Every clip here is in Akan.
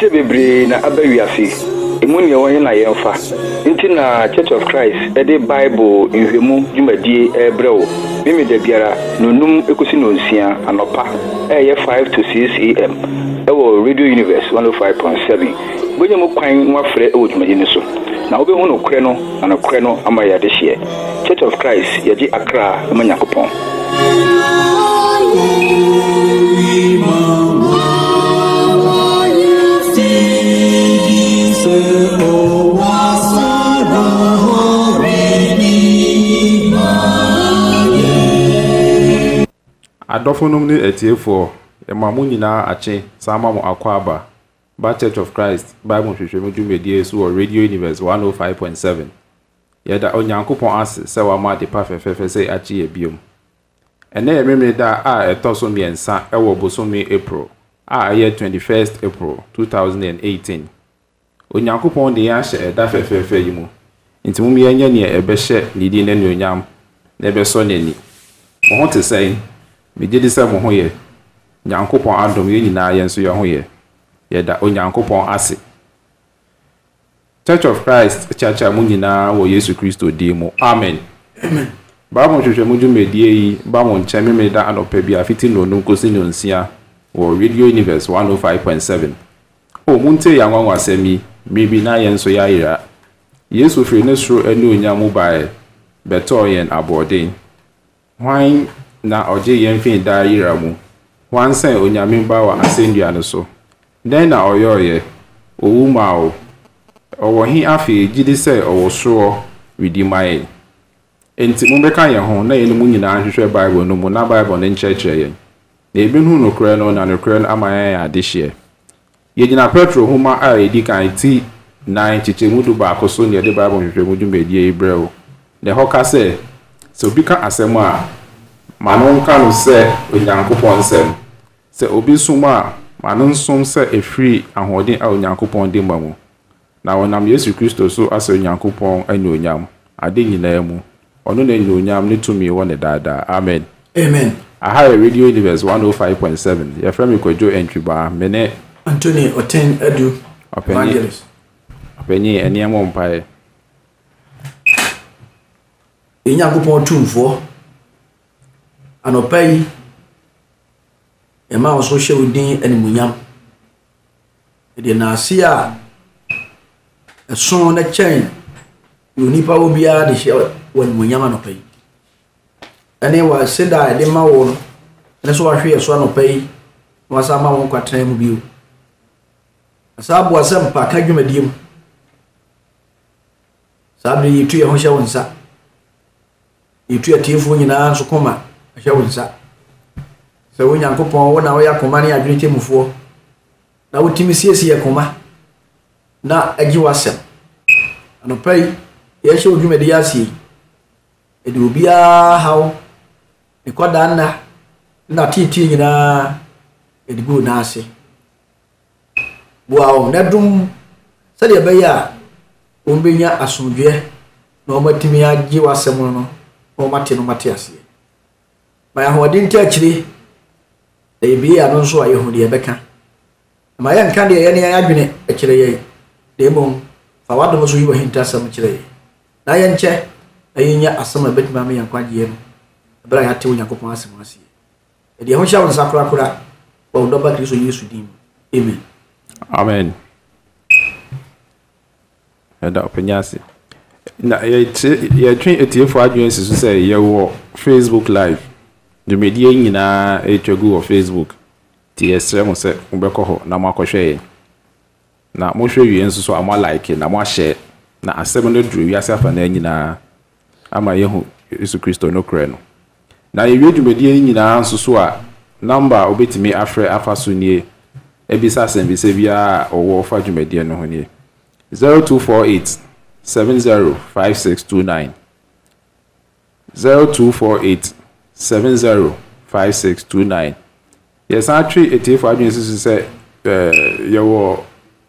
Adeɛ bebree na aba wiase. Emu ne wɔn na yɛmfa. Nti na Church of Christ the Bible nhwemu dwumadie ɛbrɛw. Mimi da biara nonum ekosi no nsia anopa. Ɛyɛ 5 to 6 am. Ɛwɔ Radio Universe 105.7. Bonye mo kwan nwafrɛ ɛwɔ dwumadie ne so. Na obehu no korɛ no na no korɛ no ama yɛ de hye. Church of Christ yɛgye Accra ama Nyankopɔn. Adofonum ni etiefo emamu nyina ache sama mo akwaba ba Church of Christ Bible hwehwemu dwumedie so Radio Universe 105.7 yeda onyankopon ase se wa ma de pa fefefe se achi ebiom ene ememe da a etoso miensa ewo bosomi April a ye 21st April 2018 onyankopon de ya hye da fefefe yimu nti mum ye nya ne ebehye nidi na nuonyam na ebeso nani mo hote sei megye se mo ho ye nyankopon adom ye nyina ye nso ye ho ye yeda onyankopon ase Church of Christ chacha mu nyina wo Yesu Kristo di mu amen amen ba mo hwehwe mu dwumedie yi ba mo nche meme da anopa bi afiti no no kosi no nsia wo Radio Universe 105.7 o munte ya nwanwa asemi bibi na ye nso ya yira Yesu firi ne soro ani onyamu bae beto yen abodin hwan na oje yen fin da yira mu hwan sen onyame ba wa asendua no so den na oyoye owu ma o owo hi afi gidi se owo so redeemai enti mo beka ye ho na yen mu nyina hwehwe Bible no mu na Bible ne nkyerɛkyerɛ yen na ebi hu no kra no na no kra no ama ya adehye ye gina Petro huma a edi kan ti 9 chichemu du ba akoso ne de Bible hwehwe mu dwumedie Ibreo ne hoka se obi ka asɛm a manon ka no se onyankopɔn nsɛm se obi suma manon som se efiri ahoden a onyankopɔn de mamu na wonam Yesu Kristo so ase onyankopɔn anyonyam ade nyina mu ono na anyonyam ne tumi wo ne dada amen amen aha Radio Universe 105.7 ya frame Kojo Entwiba mene Anthony Oten Edu Evangelist Openyi eniamo mpae Nyankopɔn tumfo anopai ema oso hye odin animunyam de na ase a eson na chen yonipa obia de hye wanimunyam anopai ene wa seda de ma wo no ene so wa hwe eso anopai wa sa ma won kwatran mu biu asabu asem pa ka dwumadiem sabe yitu ye ho hye wonsa yitu atiefo nyina nso koma hye wonsa se wonyankopon wo na wo yakoma ne adwene temufo na wotimi siesie yakoma na agi wasem anopai ye hye odwumadi asie edi obia hawo ikoda na titi nyina edigo na ase wow na dum sade ebeya ombenya asomdwe na o matimi agi wasem no o mate no mate ase ma ya hodin ta akire e bi anu so aye hu de beka ma ya nka de ye ne adwene akire ye de mom fa wado so yi wa hinta sam akire ye na ye nche ayinya asama betima me yankwaje no bra ya te Onyankopɔn asem ase e de ho hya won sakura kura wa ndo ba Kristo Yesu dim amen amen eda openyasi na ye twin etiefo adwen sisu se ye wo Facebook live de media nyina etwagu wo Facebook ti esre mo se ubekọ ho na makohwe na mo hwe wie nso so ama like na mo share na asem no duru wiase afa na nyina ama yehu Yesu Kristo no kre no na ye wie dwumadie nyina nso so a number obetimi afre afaso nie ebisa asem bi se bia owo fa dwumadie no ho nie 0248 705629 0248 705629 yes actually etiefo adwen sisu se your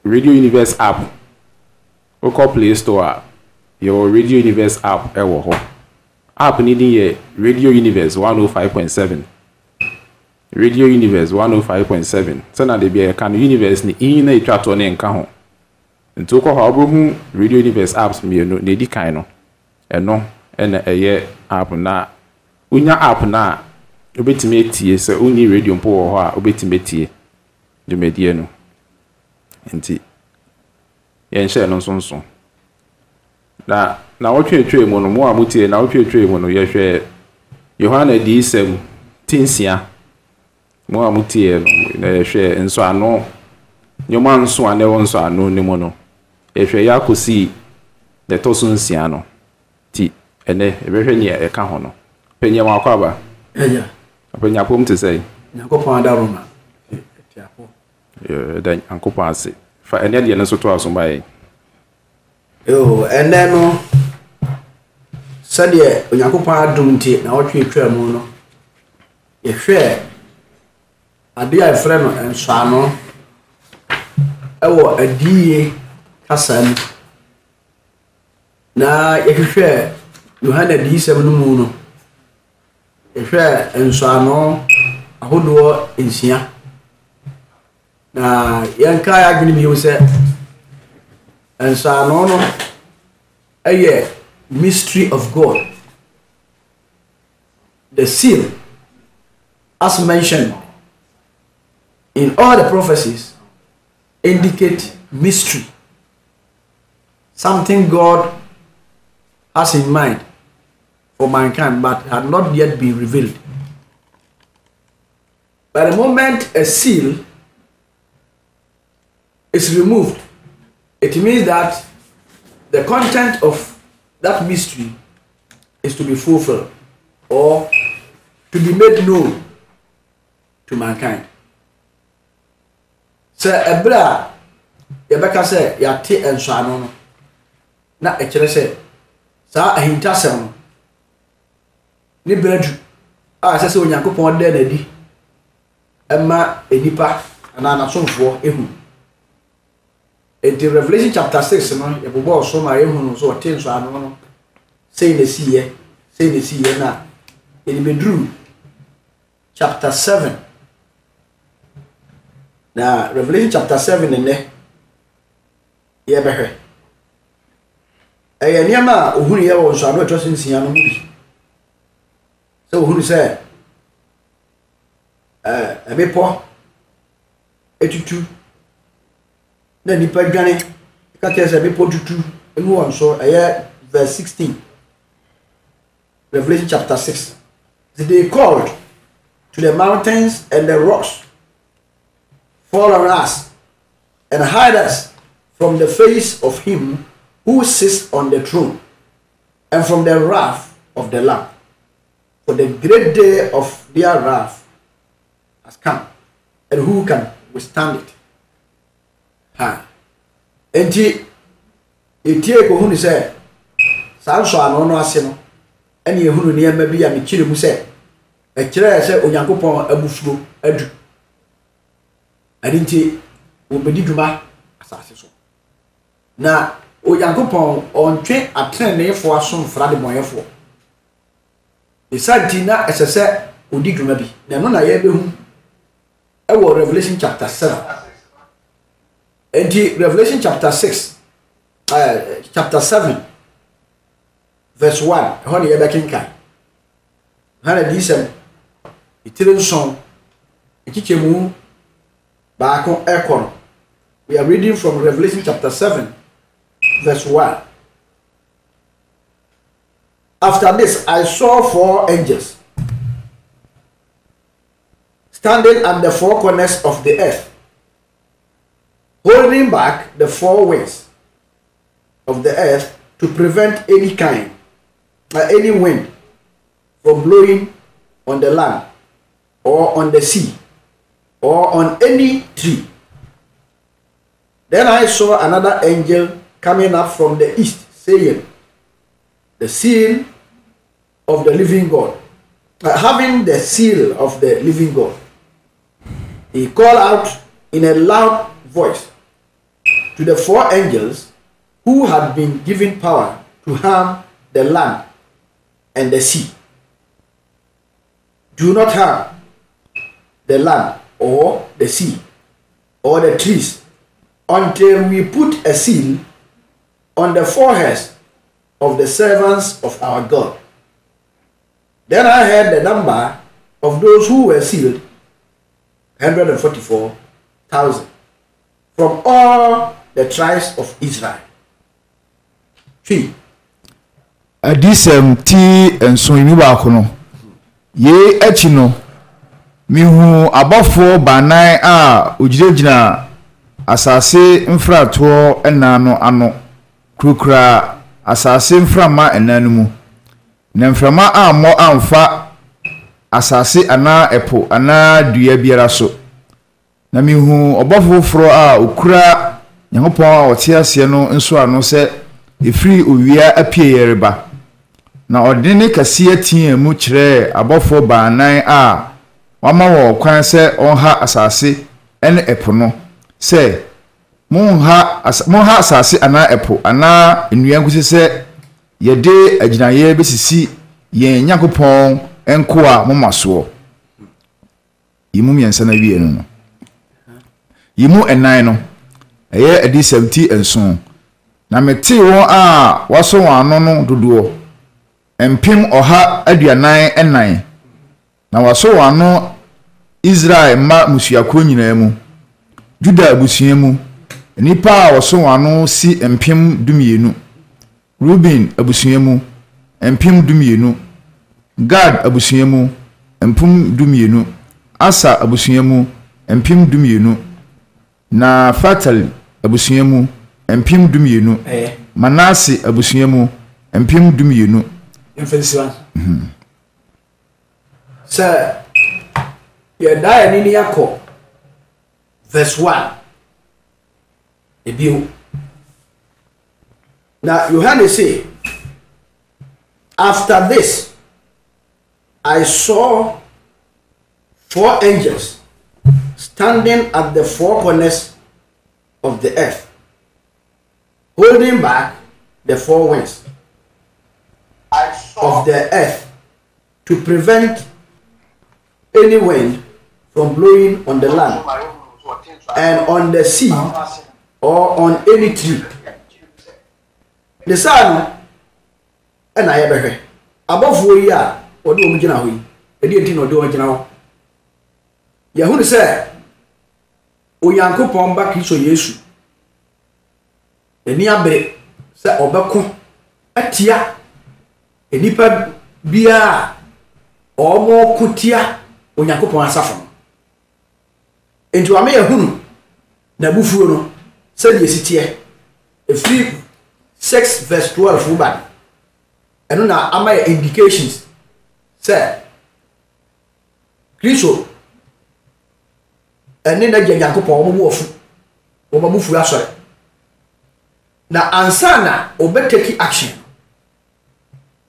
Radio Universe app o call Play Store your Radio Universe app ewo ho app ni din ye Radio Universe 105.7 Radio Universe 105.7 sana de bia ka no universe ni in na etwa to ne nka ho nti ko ha obohu Radio Universe apps mienu na edi kan no eno ena eye app na unya app na obetime etie se uni radio mpo wo ho a obetime etie de medie no nti yen share no sonso na wotwetwe mu no mo a mutie na wotwetwe mu no ye hwe Yohana di sem tinsia mo a mutie na ye hwe nso ano nyoma nso ane won nso ano ni mo no ye hwe yakosi de toso nsia no ti ene ebehwe ni e ka ho no penya ma kwaba enya penya pom te sei Nyankopon adaroma etiapo dan ankopa ase fa ene de no so to aso bae ene no sade Nyankopon adom nti na wotwetwa mu no ye hwe ade a frɛ no enso ano ewo adie kasam na ye hwe Yohana di sem no mu no ye hwe enso ano ahodo ensia na yanka ya gni mi yose enso ano no eye mystery of God. The seal, as mentioned in all the prophecies, indicate mystery. Something God has in mind for mankind but had not yet been revealed. By the moment a seal is removed, it means that the content of that mystery is to be fulfilled or to be made known to mankind. So ebra yebeka say yate ensuano no na ekere say sa ahinta sem no ni bradu a se Onyankopon de na di emma enipa ana na sonfo ehu. In Revelation chapter 6, no, you will so my own so attend so I don't know. Say the sea now. In bedroom chapter 7. Now, Revelation chapter 7 in there. Yeah, better. I near ma who you was I know just in Siano. So who said a bit poor 82. Na nipa dwane ka tese be potutu enu won so verse 16 Revelation chapter 6. They called to the mountains and the rocks, fall on us and hide us from the face of him who sits on the throne and from the wrath of the Lamb, for the great day of their wrath has come, and who can withstand it? Enti etie ko hunu se sanso ano no ase no ene ehunu ne ma bi ya me kire mu se e kire se Onyankopon abufuo adu adinti obedi dwuma asase so na Onyankopon ontwe atrenefo asomfra de moyefo esanti na esese odi dwuma bi na no na ye behu e wo Revelation chapter 7. And Revelation chapter 6, chapter 7, verse 1. Honey, you're back in Kai. Hannah Disem, Italian song, Ikichemu, Bako Ekon. We are reading from Revelation chapter 7, verse 1. After this, I saw 4 angels standing at the 4 corners of the earth, holding back the 4 winds of the earth to prevent any wind from blowing on the land or on the sea or on any tree. Then I saw another angel coming up from the east, saying, the seal of the living God, having the seal of the living God. He called out in a loud voice to the 4 angels who had been given power to harm the land and the sea. Do not harm the land or the sea or the trees until we put a seal on the foreheads of the servants of our God. Then I heard the number of those who were sealed, 144,000, from all the tribes of Israel. 3. Adisem ti enso imi baako no. Ye echi no mihu abafo banan a ogiregyina asase mfrato enano ano krukra asase mframa enanu mu. Na mframa ammo amfa asase ana epo ana dua biara so. Na mihu obafo foro a okura Nyankopon a ote ase no nso ano se efiri owia apie yereba. Na ordine kase atia mu kire abofo baanan a wama wo kwan se onha asase ene epo no se monha asase ana epo ana enua nkusi se yede aginaye besisi yen Nyankopon enko a momaso yimu miensa na wie no yimu enan no eye edi 70 enso na mete won a waso wano no dodo empim oha aduanan enan na waso wano Israel ma musuakro nyina mu Juda abusua mu nipa a waso wano si empim dumienu Ruben abusua mu empim dumienu Gad abusua mu empim dumienu Asa abusua mu empim dumienu na Fatali abusua mu empim dumienu Manase abusua mu empim dumienu Infensiwa. Sir, you die in Yako. Verse 1. Ebio. Now Johannes say, after this, I saw 4 angels standing at the 4 corners of the earth, holding back the 4 winds of the earth to prevent any wind from blowing on the land and on the sea or on any tree. The sun and I ever above we are or do we didn't know do original. Yahoo said, O Yanko Pomba Kiso Yesu. The near bay said Obako Atia. Enipa bia omo kutia Onyankopon asafo enti wa me yahunu na bufuo no se de sitie efiri 6 verse 12 uba eno na ama indications say Kristo ene na Onyankopon omo wofu omo bufuo asore na ansana obeteki action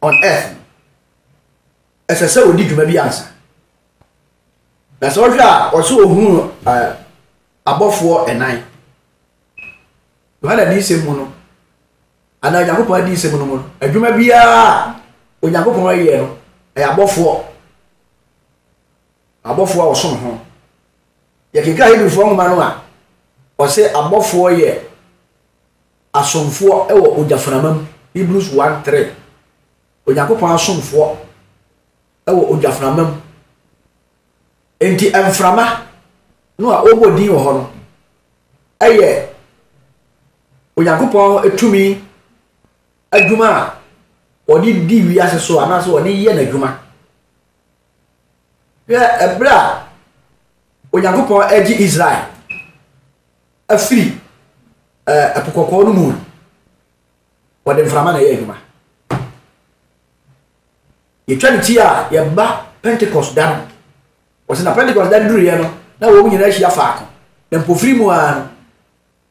on earth as I say we did maybe answer that's all also who above 4 and 9 you had a decent mono and I hope I decent mono a juma bia when you go for a year above 4 or some home you can carry before manua or say above 4 year as some 4 Ojafranam Hebrews 1:3 Onyankopon asomfo ewo Ojaframam enti emframa no a obodi wo ho no eye Onyankopon etumi adwuma odi di wi ase so ana so oni ye na adwuma ya ebra Onyankopon agi Israel afiri epokoko no mu wode mframa na ye adwuma eternity a yeba Pentecost dan was na Pentecost dan duru ye no na wo nyina hia faako na mpofiri mu a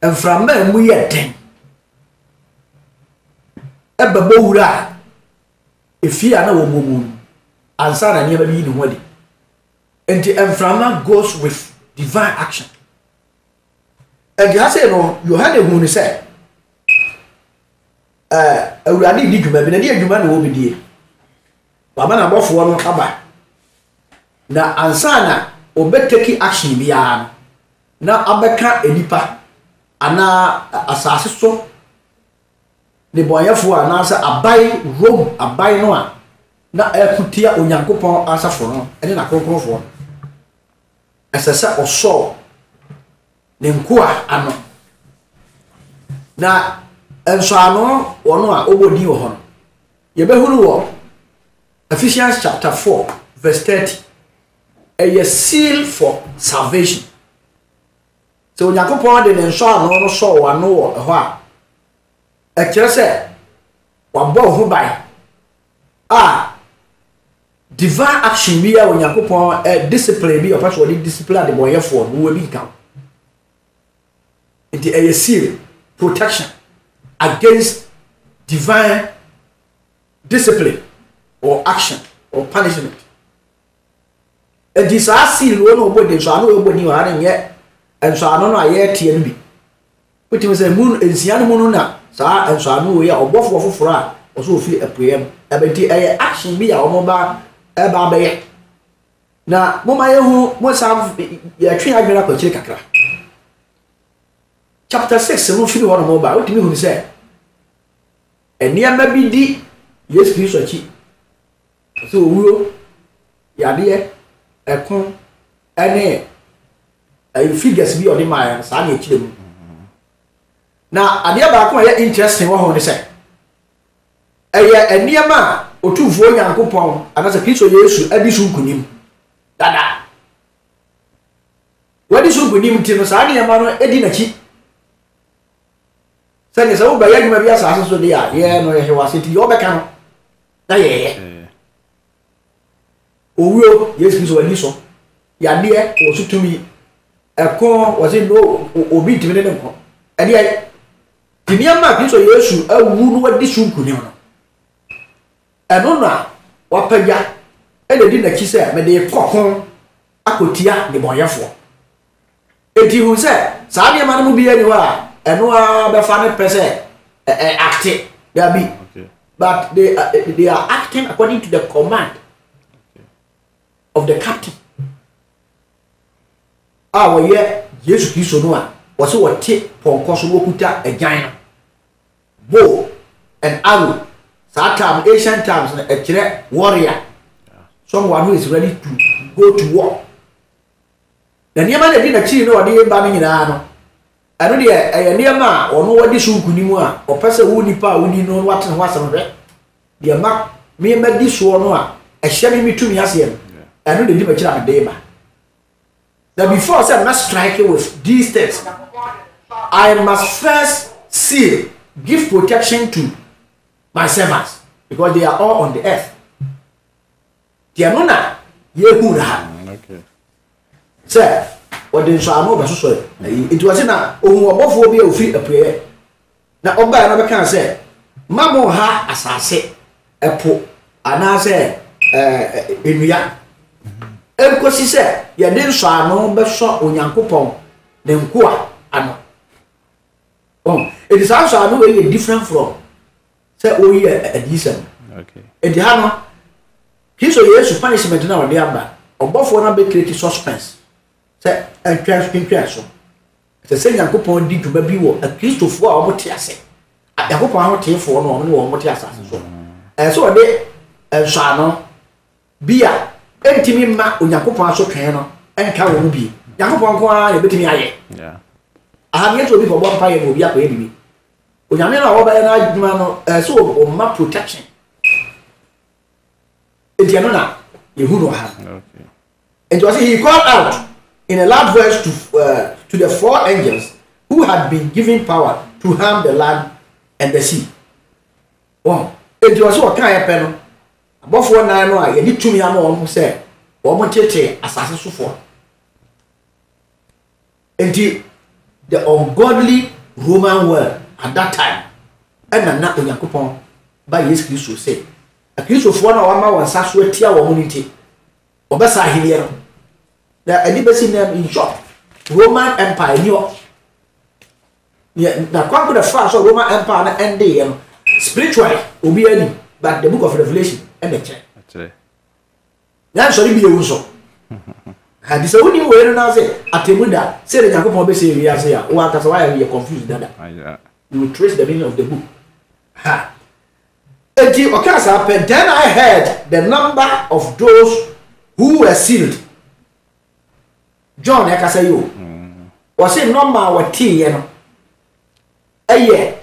mframa mu ye den ebaba wura efia na wo momu ansa na ne ba bi ni hodi enti mframa goes with divine action and you say no Yohane hu ni say awurade di dwuma bi na di adwuma na wo bi die baba na bofo no aba na ansa na obeteki action biara na abeka enipa ana asase so ne boyefo ana sa abai Rome abai no a na ekutia onyankopon asafo no ene na kronkronfo asasa oso ne nkoa ano na enso ano wono a obodi wo ho ye behuru wo Ephesians chapter 4 verse 30 a seal for salvation. So onyankopon de ne nso ano no so wo ano wo ho a kire se wabɔ ho bai divine action bi a onyankopon discipline bi opa so di discipline de boyefo no we bi kan it a seal protection against divine discipline or action or punishment. A disaster will no body so no body wa ran ye and so no aye tie no bi which means moon ensian mu no na sa and so no we obofo foforo a so fi apem abeti aye action bi a omo ba e ba be ye na mo ma ye hu mo sa ye twe adwera kwa kire kakra chapter 6 no fi no mo ba otimi hu se eniama bi di Yesu Kristo chi so wuro yade ekon ene figures bi odi ma sa na ekire mu na ade ba ko ya interesting wo ho ne se eye eniama otufuo Nyankopon anase Kristo Yesu adi su nkunim dada wadi su nkunim ti no sa ne ma no edi na chi sani sa wo ba ya dwuma bi asase so de ya ye no ye hewase ti yo beka no na ye owuo Yesu Kristo wani so ya de o su tumi ekon was it no obi timi ne nko ade ai timiama Kristo Yesu awu no wadi su nkunim no eno na wapagya ede di na chi se me de kokon akotia de boyefo eti hu se sa de ma no bi ani wa eno a be fa ne pese acting there be but they are acting according to the command of the captain ye Yesu Kristo no a wo se wo te ponko so wokuta agyan no bow and arrow that time ancient times na kire warrior someone who is ready to go to war na niema na bi na chi no ode ba me nyina no eno de niema ono wadi su nkunimu a opese wo nipa woni no wate ho asem hwe de ma me ma di so no a ehye me mitumi ase eno de di ba kira de ba that before say na strike with these things I must first seal give protection to my servants because they are all on the earth. Tianona yehura. Okay. Sir, what the so no so it was na ohun obofo bi ofi apue. Na oba na be kan say mamo ha asase epo ana say enua. Enkosi say ye den so ano be so onyankopon ne nkoa ano. It is also ano we different from say o ye adisem. Okay. Edi ha no Kristo Yesu punishment na ode aba obofo na be create suspense say entwa so say Nyankopon di dwuma bi wo Kristofo a omote ase Nyankopon ho tefo no no omote asase so so ode enso ano bia entimi ma Nyankopon aso twen no enka wo bi Nyankopon ko a ye betimi aye aha ye to bi ko bo mpa ye bo bi akoye bibi onyame na wo ba ye na adwuma no so o ma protection etianona yehuno ha okay and was he called out in a loud voice to the four angels who had been given power to harm the land and the sea it was what kind of pen abofo na no a ye di tumi ama won say won tete asase sofo and the ungodly Roman world at that time and na Onyankopon by Jesus Christ say Kristofo na wa ma won sa so atia wo mu nti obesa ahiliye no na anibesi na in short Roman Empire ni o na kwa the first Roman Empire na end dey no spiritually obi ani but the book of Revelation and the church na so bi ewu so had this only way and I say, Atemuda, say the Jacob say, we are saying, what that's why we are confused. You will trace the meaning of the book. Ha. Okay, then I heard the number of those who were sealed. John, I say you. Was it number what tea, you know? A year.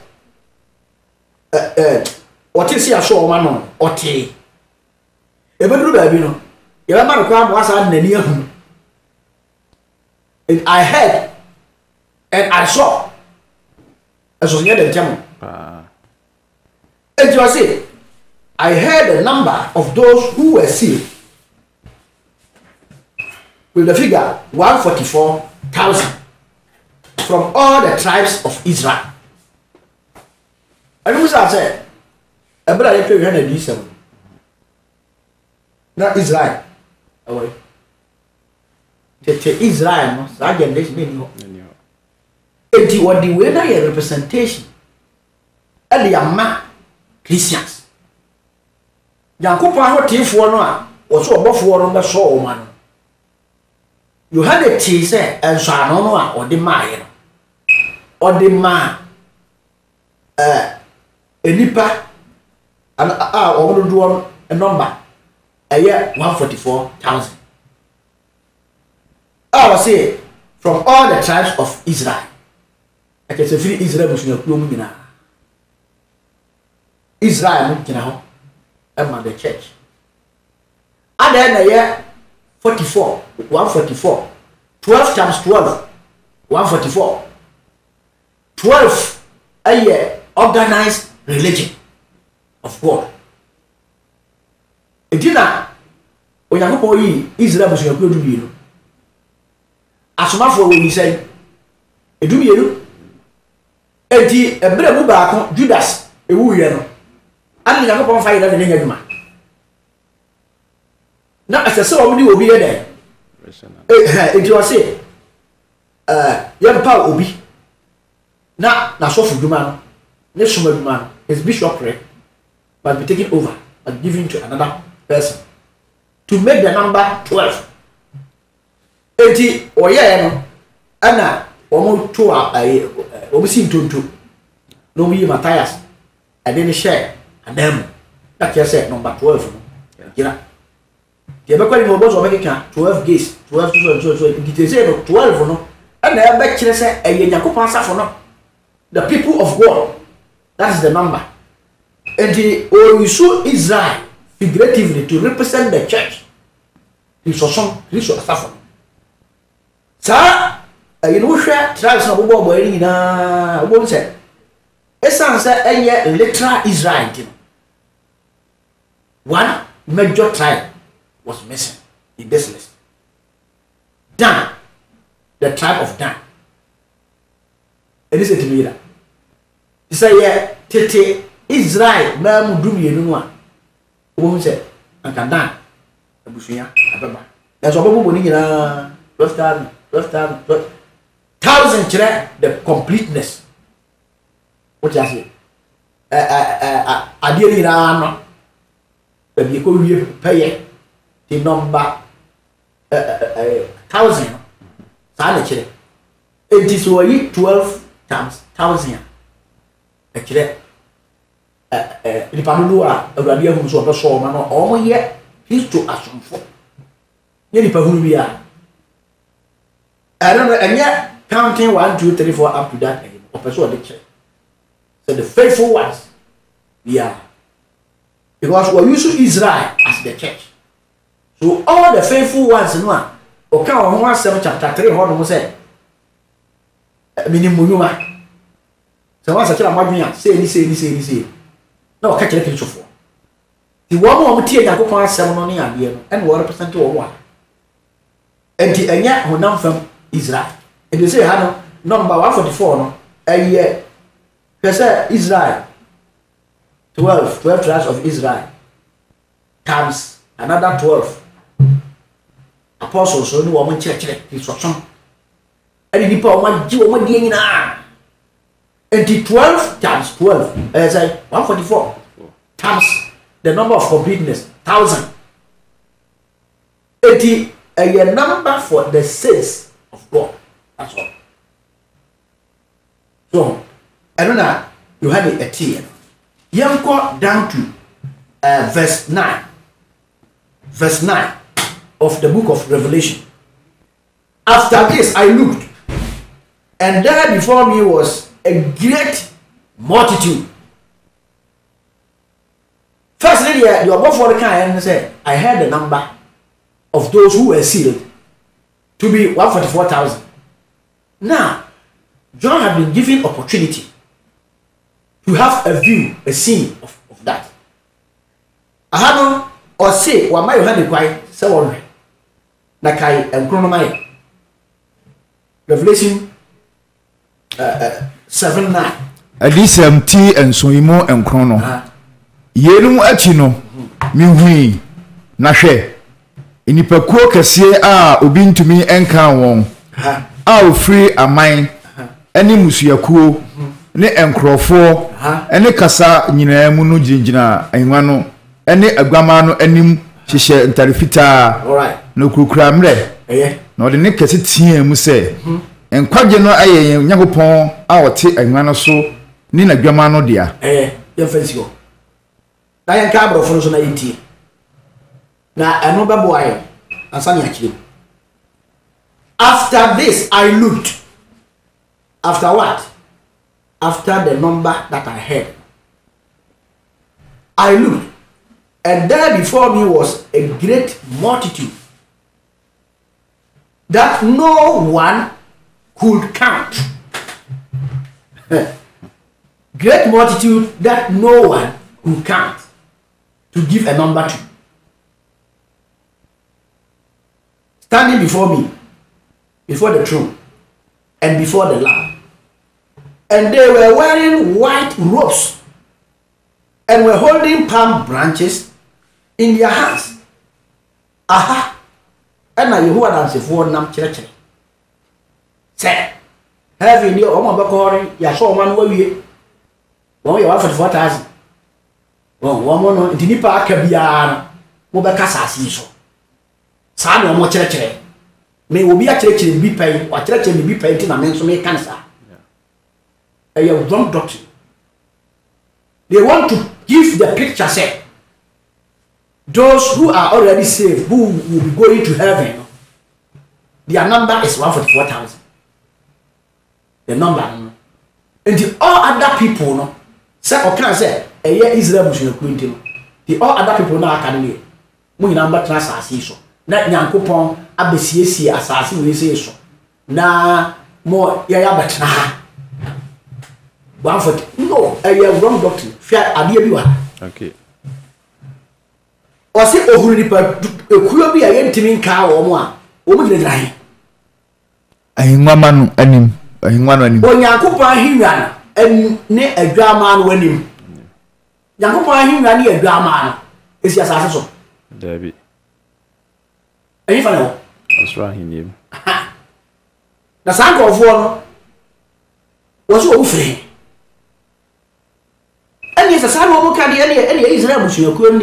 What is your show, man? Or tea? If I do that, you know, if I'm not going to was on the near him. And I heard and I saw as was near the temple. And you are saying, I heard the number of those who were sealed with the figure 144,000 from all the tribes of Israel. And who's that said? I better I pay 107. Not Israel. Away. To Israel, no, so again, this meaning. And what the way that your representation and the Yama Christians. Yankupa what if one or so above one on the soul, man. You had a cheese and Shanona or the Mayan or the man a nipa and or do a number a year 144,000. I was say from all the tribes of Israel. I can say free Israel was your plumina. Israel, you know, and the church. And then a year 44, 144, 12 times 12, 144, 12 a year organized religion of God. It did not when you go Israel was your plumina. Asomafo we say edumienu enti ebre mu baako Judas ewu ye no ani na ko fa yeda ne nyaduma na asese o bi obi ye den enti o say ye pa obi na so fuduma no ne soma duma no his bishopric must be taken over and given to another person to make the number 12. Eti oye no ana omo to omo sin tonto no mi Matthias and then share and them that you say number 12 no kira ye be kwani mo bozo be kika 12 gates 12 so it say no 12 no ana e be kire say eye Yakobon asafo no the people of God, that is the number. And we show Israel figuratively to represent the church. Kristo asafo. Sa you know share tribes na bobo boy ni na obo nse. Esan say enye literal Israel team. One major tribe was missing in this list. Dan, the tribe of Dan. It is a timida. He say yeah, tete Israel na mudum yenu no a. Obo nse anka Dan abusuya ababa. That's what bobo ni nyina 12,000 the completeness. What you say? Adie ni na no. Be ko wie pay the number 1,000. Sa na kire. It is why 12 times 1,000. A kire ni pamulu a awurade ahun so obeso ma no omo ye histo asomfo. Ye ni pahunu bia. I don't know, and yet counting 1, 2, 3, 4 up to that again. Opeso the church. So the faithful ones, yeah. Because we use Israel as the church. So all the faithful ones in one. Okay, on 1 chapter 3, how do say? Minimum. So once I tell my say. No, catch a picture for. The one more material that go 7 on the and what represent to one. And the enya who now from Israel. And you say, Hano, number 144, no? A year. They say Israel. 12 tribes of Israel. Times another 12. Apostles, so no woman church, instruction. And the people want you, woman, and the 12 times 12, as I 144 times the number of completeness, 1,000. 80 a number for the saints of God. That's all. So, I don't know, you had a T. You go down to verse 9. Verse 9 of the book of Revelation. After this, I looked, and there before me was a great multitude. Firstly, you are for the kind and say, I heard the number of those who were sealed to be 144,000. Now, John had been given opportunity to have a view, a scene of that. I have or say, what my hand quite so like I am chronomai. Revelation 7:9. Adisem T and Soimo and Chrono. Yenum Achino, Miwi, Nashe. Inipakuo kɛseɛ a obi ntumi enka wɔn a ofiri aman ɛne musuakuo ne enkrɔfoɔ ɛne kasa nyinaa mu no gyinagyina ahengua no ɛne aguama no anim hyehyɛ ntare fitaa no kurukura mmerɛ na ɔde ne kɛse tia mu sɛ nkwagye no ayɛ Nyankopɔn a ɔte ahengua no so ne n'aguama no dia yɛmfɛnsi hɔ na yɛnka aborɔfo no so na yɛntie na ɛno bɛboa yɛ ansa ne akyire. After this I looked. After what? After the number that I heard. I looked, and there before me was a great multitude that no one could count. Great multitude that no one could count to give a number to. Standing before me, before the throne, and before the Lamb. And they were wearing white robes and were holding palm branches in their hands. Aha! And now you who are dancing for Nam Church. Say, having your own background, you saw one way. Well, you offered 4,000. Well, one more in the park, Kabiana, Mobacasa, so. Son or more church. May will be a church in be paid, or church in be paid in a man's make cancer. A wrong doctrine. They want to give the picture, say, those who are already saved, who will be going to heaven, their number is 144,000. The number. And the all other people, no, say, or can I say, a year Israel Muslim Quintin. The all other people now can be number class as so. Na Nyankopon abesiesie asase we say so na mo ya betna 140 no wrong doctrine fear ade bi wa okay o se ohuru nipa ekuyo bi a yentimi nka wo mo a wo mo gina dran ahengua manu anim ahengua no anim o Nyankopon ahengua ne adwama no anim Nyankopon ahengua ne adwama no esi asase so David. Any fan That's right, he knew. The sank of one was so free. And yes, a son of any Israel was your queer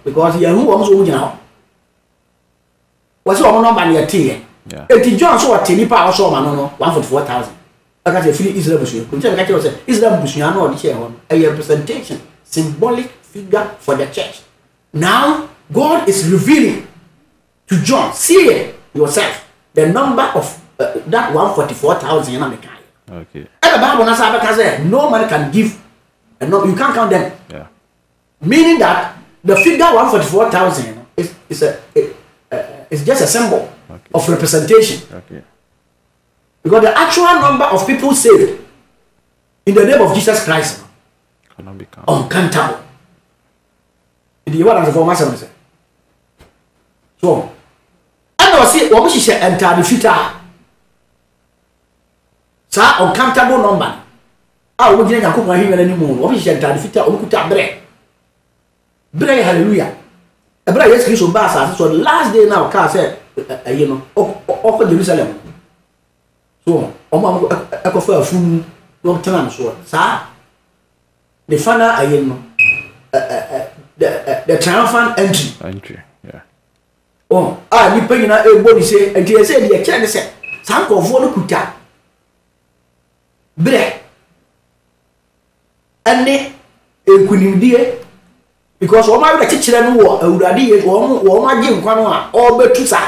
because you was old now. Was your number near tea? Yeah. If John saw a tinny power saw man, 144,000. I got a free Israel Bush. Israel Bush, you know, the chair a representation, symbolic figure for the church. Now, God is revealing to John, see it yourself, the number of that 144,000 in America. Okay. And the Bible says no man can give, and no, you can't count them. Yeah. Meaning that the figure 144,000 is just a symbol of representation. Okay. Because the actual number of people saved in the name of Jesus Christ cannot be counted. Uncountable. The word as a former say. So, and I see what she enter the future. Sir, uncountable number. I will get a cook here anymore. What she enter the future, Okuta bread. Bread, hallelujah. A bread, yes, Christian Bass. So, last day now, car said, you know, over Jerusalem. So, I prefer a full long time. So, sir, the final, you know, the triumphant entry. Entry, yeah. oh ah nipa nyina ebo ni se enti ese de kire ne se sankofo no kuta bre ane ekunimdie because o ma we kekere no wo awurade ye wo ma gye nkwa no a o betu sa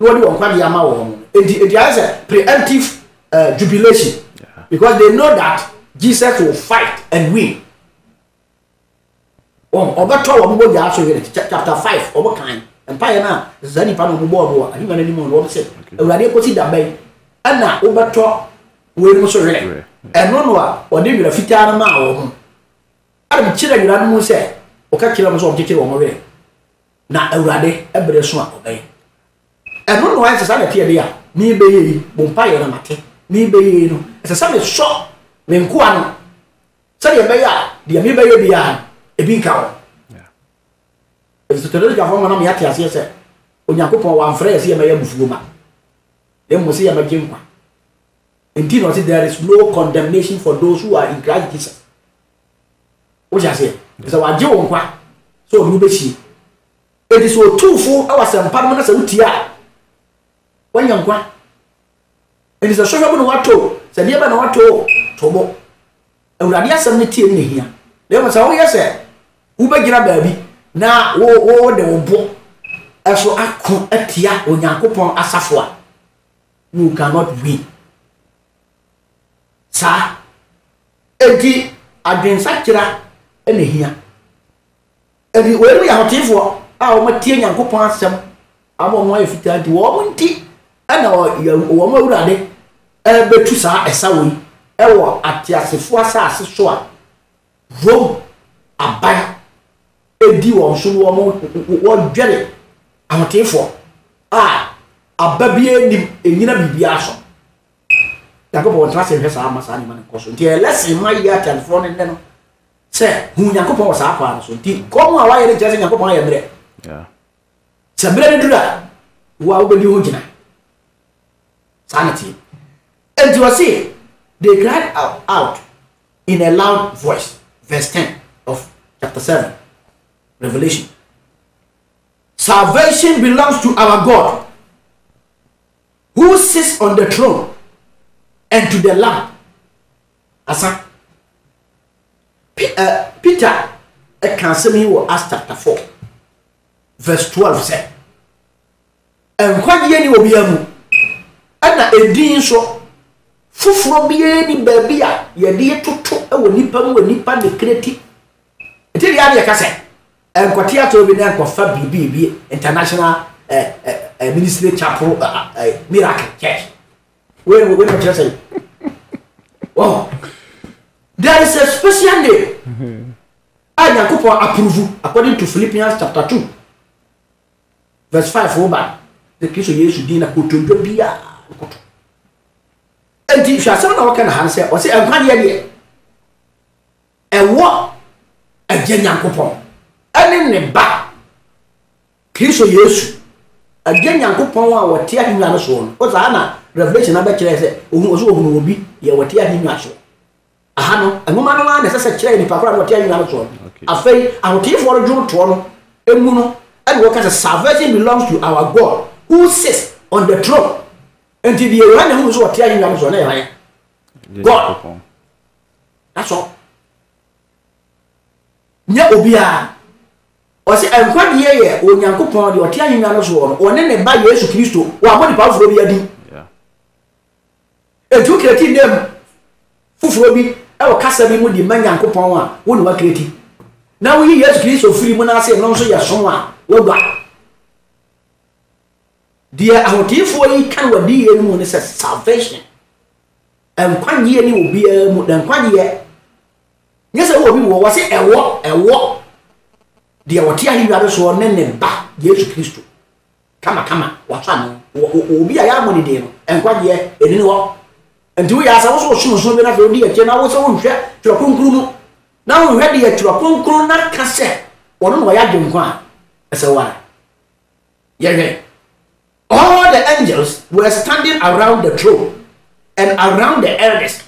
no de nkwa de ama wo enti has a preemptive jubilation because they know that Jesus will fight and win. Obeto wo mbo ja so here chapter 5 obo kan empire na zani pa no mbo obo ani mana ni mo wo se awurade ko ti da bai ana obeto we mo so here eno no a ode wira fitaa na ma wo ho adam kira wira no se o ka kira mo so o kira wo mo we na awurade ebre so a obai eno no a se sa na tie dia mi be yi bo empire na mate mi be yi no se sa me so me nko ano se de be ya de mi be ye bia ebi nka wo esotere ka fo na me yate ase se onyankopon wa mfra ese me ya bufuo ma dem mo se ya magye nkwa enti no say there is no condemnation for those who are in Christ Jesus o ja se so wa je wo nkwa so onu be chi it is so tufo awasempa no na se utia wanya nkwa it is a show no wato se dia ba na wato tobo awurade asem ne tie ne hia dem say wo yese wo be gira baabi na wo de wo bo eso akon atia onyankopon asafo a you cannot win sa edi adwensa kira ene hia edi we ya hotifo a o matie nyankopon asem amo mo afita di wo mo nti ana wo mo awurade betu sa esa wo ewo atiasefo asase so a Rome aban edi won so wo dwere ahotifo a ababie nim enyina bibia so Yakobon trase hwesa amasa ni man koso nti elesi ma ya telephone ne no se hu Yakobon sa akwa so nti komo a wa yere jese Yakobon ya mere se mere ne dura wa obedi ho gina sanity and you see they cried out in a loud voice verse 10 of chapter 7 Revelation. Salvation belongs to our God who sits on the throne and to the Lamb. Asa Peter can say me wo Acts chapter 4 verse 12 say enkwagye ni obi amu ana edin so fufuro biye ni baabi a ye de toto ewo nipa mu nipa de kreti eti ya de ka say enkwati ato bi na enkofa bibi international ministry chapel miracle church when we just say wow there is a special day Yakobon approve according to Philippians chapter 2 verse 5 over the Christ Jesus did na kotondo bia koto enti hwasem na waka na han se o se enkwade ye ewo agye Yakobon ene ne ba Kristo Yesu agye Yakobon a wote ahimwa no so no o za na revelation na be kire se ohun obi ye wote ahimwa so aha no enwoma no na se kire ni pakora wote ahimwa no so afei ahotifo ro dwom to no emu no and what kind of salvation belongs to our God who sits on the throne until the one who is what ahimwa no so na ya God that's all nya obia o se enkwade ye onyankopon de ote ahimwa no so no one ne ba Yesu Kristo wa mo di pawfo bi adi etu kreti dem fufuro bi e o kasa bi mu di manyankopon a woni wa kreti na wo yi Yesu Kristo firi mu na ase no so ye so a wo gba dia ahotifo yi kan wa di ye mu ne se salvation enkwade ni obi mu dan kwade ye nyese wo bi wo se ewo dia wote ahimwa no so ne ba Yesu Kristo kama watwa no obi a ya mo ni de no enkwade edini wo enti wo ya sa wo so be na fe odi eche na wo so wo hwe tro konkru no na wo hwe de tro konkru na ka se wono no ya de nkwa ese wa ye all the angels were standing around the throne and around the elders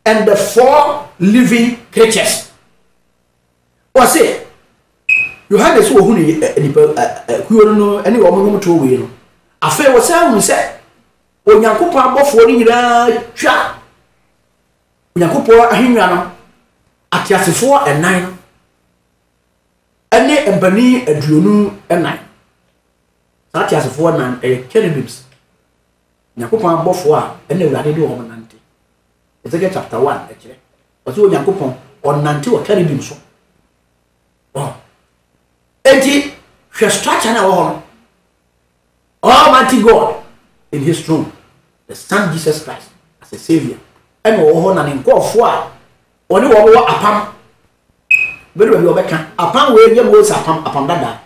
and the 4 living creatures was it Yohanes wo hu ne nipa kuyo no ene wo mo to we no afa wo sa hu se onyankopon abofo ni nyina twa onyankopon ahenwa no atiasefo enan no ene empani aduonu enan atiasefo nan cherubims onyankopon abofo a ene urade de wo nante Ezekiel chapter 1 ekire oso onyankopon onante wo cherubims so enti hwe structure na wo Almighty God in his throne, the Son Jesus Christ as a savior. And wo na nkofo a oni wo apam bedu be obeka apam we nye mo apam dada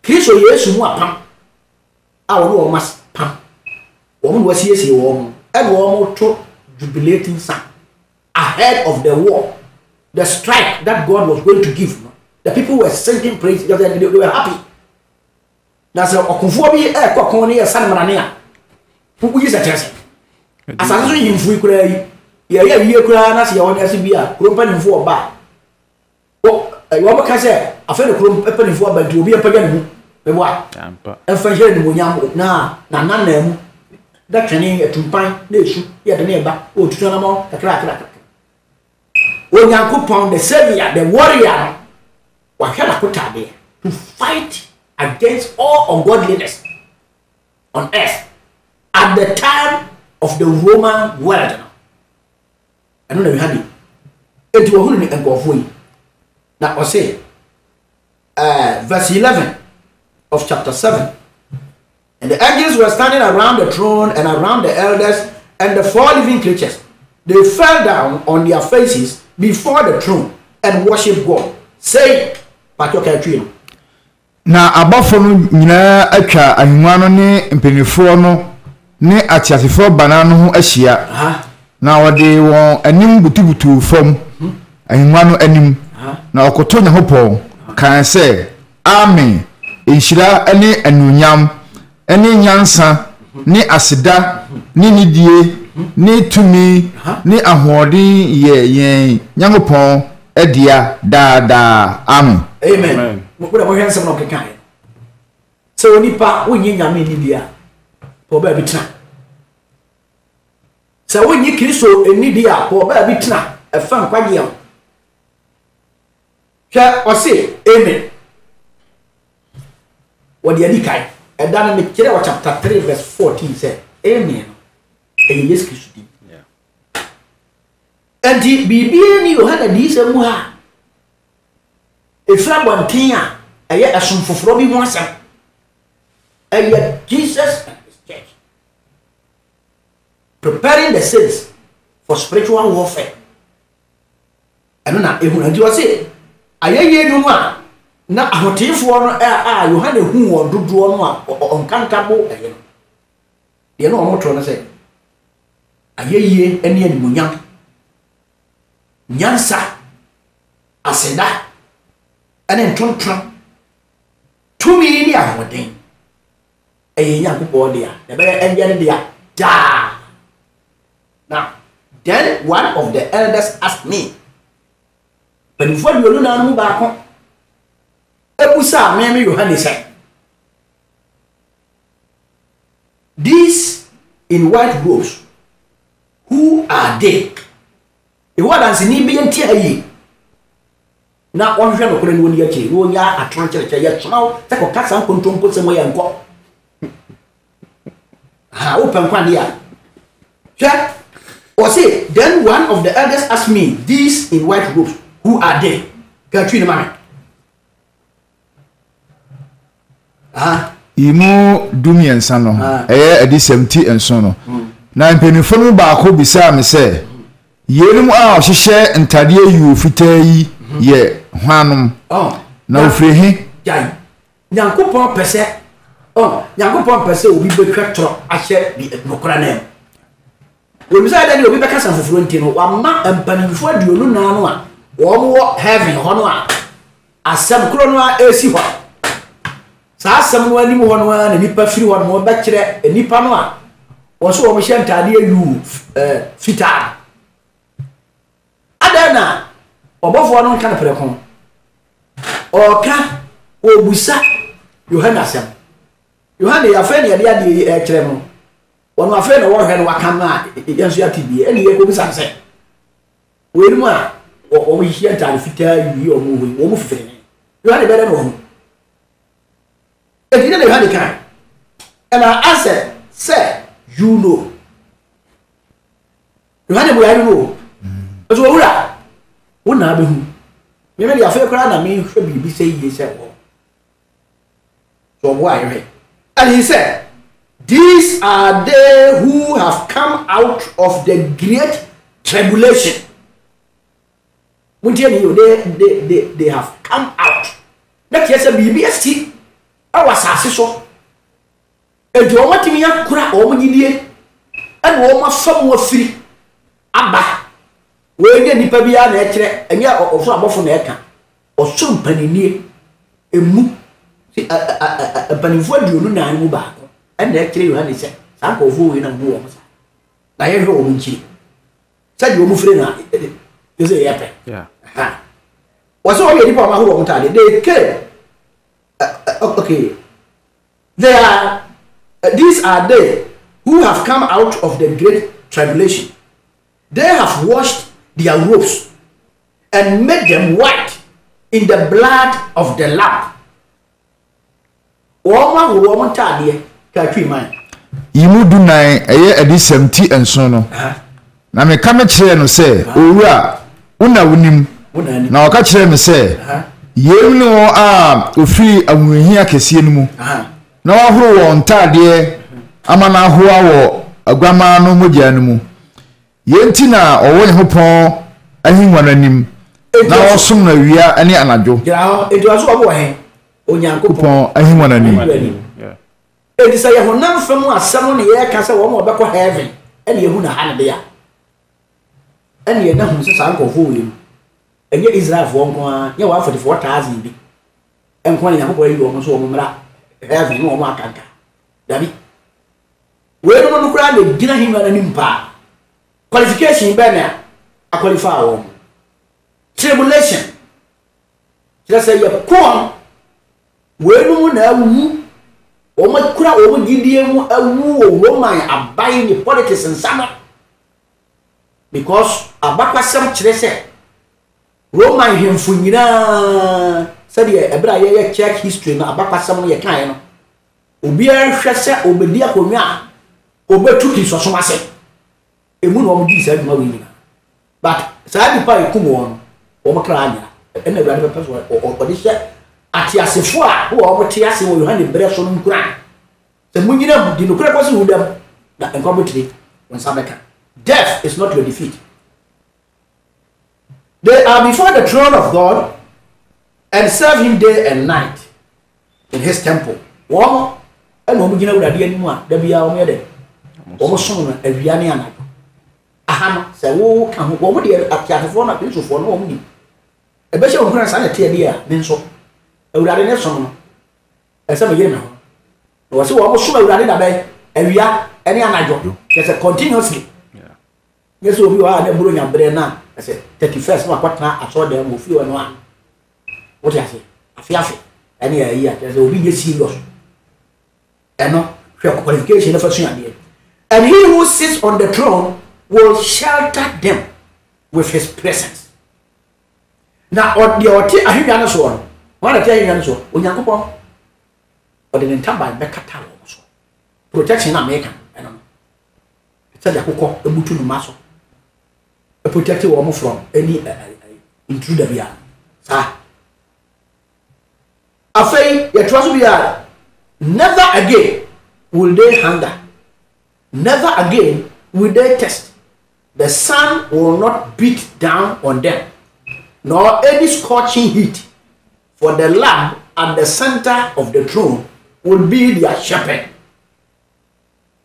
Kristo Yesu mu apam a wo mas pam wo mo wasiesie wo mo and wo mo to jubilating song ahead of the war, the strike that God was going to give. The people were singing praise because they were happy. That's a conformity a coconny a san marania. Who is a chance? As I saw him free cray, you cry as your own SBA, grumping for a bar. Oh, I want to say, I feel a grumping for a to be a pagan. The what? And for hearing Munyam, na name. That training a tumpine, nation, yet the neighbor, or to turn among the crack. When Yankupon, the savior, the warrior, what can I put out there to fight against all ungodliness on earth at the time of the Roman world? I don't know if you had it. It was only a go for you. Now, I say, verse 11 of chapter 7. And the angels were standing around the throne and around the elders and the 4 living creatures. They fell down on their faces before the throne and worshiped God, saying, na abafo no nyina atwa ahengua no ne mpenifo no ne atiasefo bana no ho ahia na wode won anim butubutu fam ahengua no anim na okoto nyahopon kan se amen enhira ane anunyam ane nyansa ne aseda ne nidie ne tumi ne ahoɔden ye nyahopon edia da amen. Amen. What about handsome no kan? So nipa wonyi nyame ni bia po ba bi tena. So wonyi Kristo eni dia po ba bi tena e fa nkwaje am. Hwa o se amen. What the adikai e dan me kire wa chapter 3 verse 14 say amen. E yes Kristo di. And the Bible ni Yohana di semu ha. Efra bontin a eye asomfoforo bi ho asem. Eye Jesus and his church. Preparing the saints for spiritual warfare. Eno na ehuna di o se ayeye no a na ahotifo no a Yohana hu won dodo no a onkantabo eye no. De no omo tro no se ayeye ene animunyam nyansa aseda ene ntontram tumi ni ahoden eye nyankopɔ dia na be enye dia da. Now then one of the elders asked me, but before you na no ba ko ebusa me Yohane say, these in white robes, who are they? The word and ni bi enti ayi na onhwe no kore ni woni yake no nya atranche ya tsaw ta ko kasa nkontompo semo ya nko ha open kwa dia check or say then one of the elders asked me, these in white robes, who are they? Gatwi ni mama imu dumiensa no adisem ti enso no na mpenifo no ba ko bisa me se yenum a ohihye ntade ayu fitai ye hwanom na ofrehi jai nyankopon pese nyankopon pese obi betwa tro ahye di nokora na we bisa da ni obi beka san foforo ntino wa ma empanifo aduonu na no a wo mo heaven ho no a asem kro no a esi ho sa asem no ani mo ho no a na nipa firi ho no ba kire nipa no a wo so wo hye ntade ayu fita adana obofo no kan pere kon oka obusa Yohana asem Yohana ya fe ne dia de e kire mo wono afa na wo hwe no waka na yanso ya tibie ene ye ko bisa se we mu a o yi ntare fitaa yi o mu fifire Yohana be no ho e did na Yohana kan and I answered say you know Yohana mo ya know so wura wona be hu me me dia afa kra na me hwe bibi se yi se wo so why right and he said these are they who have come out of the great tribulation they have come out that yes bibi esti awa sase so ejo o matimi yakura o mugidie and o mafam wafiri aba we de nipa bia na ekire enya ofo abofo na eka oso mpanini emu si panifo aduonu na anu ba ko and na ekire Yohana se sa ko ofo we na hu o sa na ye hwe o munchi sa di o mu fire na you say yepe yeah was all the people who want they came okay they are these are they who have come out of the great tribulation. They have washed their robes and made them white in the blood of the Lamb. Woman tadie ka twi man yimu dunan eye adisem ti enso no na me ka me kire no se owura una wunim na oka kire me se yem no a ofi amuhia kese nimu na wahoro won tadie amana ahoa wo agwama no mogya nimu yenti na owo ne hopon ahinwa nanim na wosom na wia ani anajo ja edu aso obo he onyankopon ahinwa nanim edi say honam fam asam no ye ka say wo mo obekọ heaven ene yehu na ha ne ya ene ye na hu se san kofo wi enye Israel fo nko a ye 144,000 bi enko ne yakopọ yi wo so wo mra heaven no mo akanka dabi we no kura de gina hinwa nanim pa qualification be na a qualify wo tribulation just say you come we no na wu o ma kura o ma gidie mu awu o Roman abai ni politics nsama because abakwasam kire se Roman hemfu nyina se de ebra ye check history na abakwasam no ye kan no obi a hwe se obedi akonwa obetu ki sosoma se emu no mo di se ma we nyina but sa di pa ikumo no o ma kra anya ena ebra de person o de hye ati asefo a wo mo te ase wo Yohane bre so no nkura se munyina di no kura kwase hudam na enkwabotire wonsa beka death is not your defeat. They are before the throne of God and serve him day and night in his temple. Wo e mo mugina urade animu a da bia wo me de wo so no awia ne anajo aha no se wo ka ho wo de atiafo na pinsofo no wo mu ni e be she wo kura sa na te dia ne nso urade ne so no ese me yeme ho wo se wo mo so urade da be awia ene anajo just continuously yes obi wa na buru nya bre na ese 31st no akwatna aso da mo fi wo no a wo ti ase afi ene ya yi a just obi je serious eno qualification for suade and he who sits on the throne will shelter them with his presence. Now on the oti ahia no so no one that ahia no so onyankopon o de ntaba be kata wo so protection na make eno said akoko ebutu no maso e protect wo from any intruder bia sa afei ye trust bia never again will they hunger. Never again will they test. The sun will not beat down on them, nor any scorching heat. For the Lamb at the center of the throne will be their shepherd.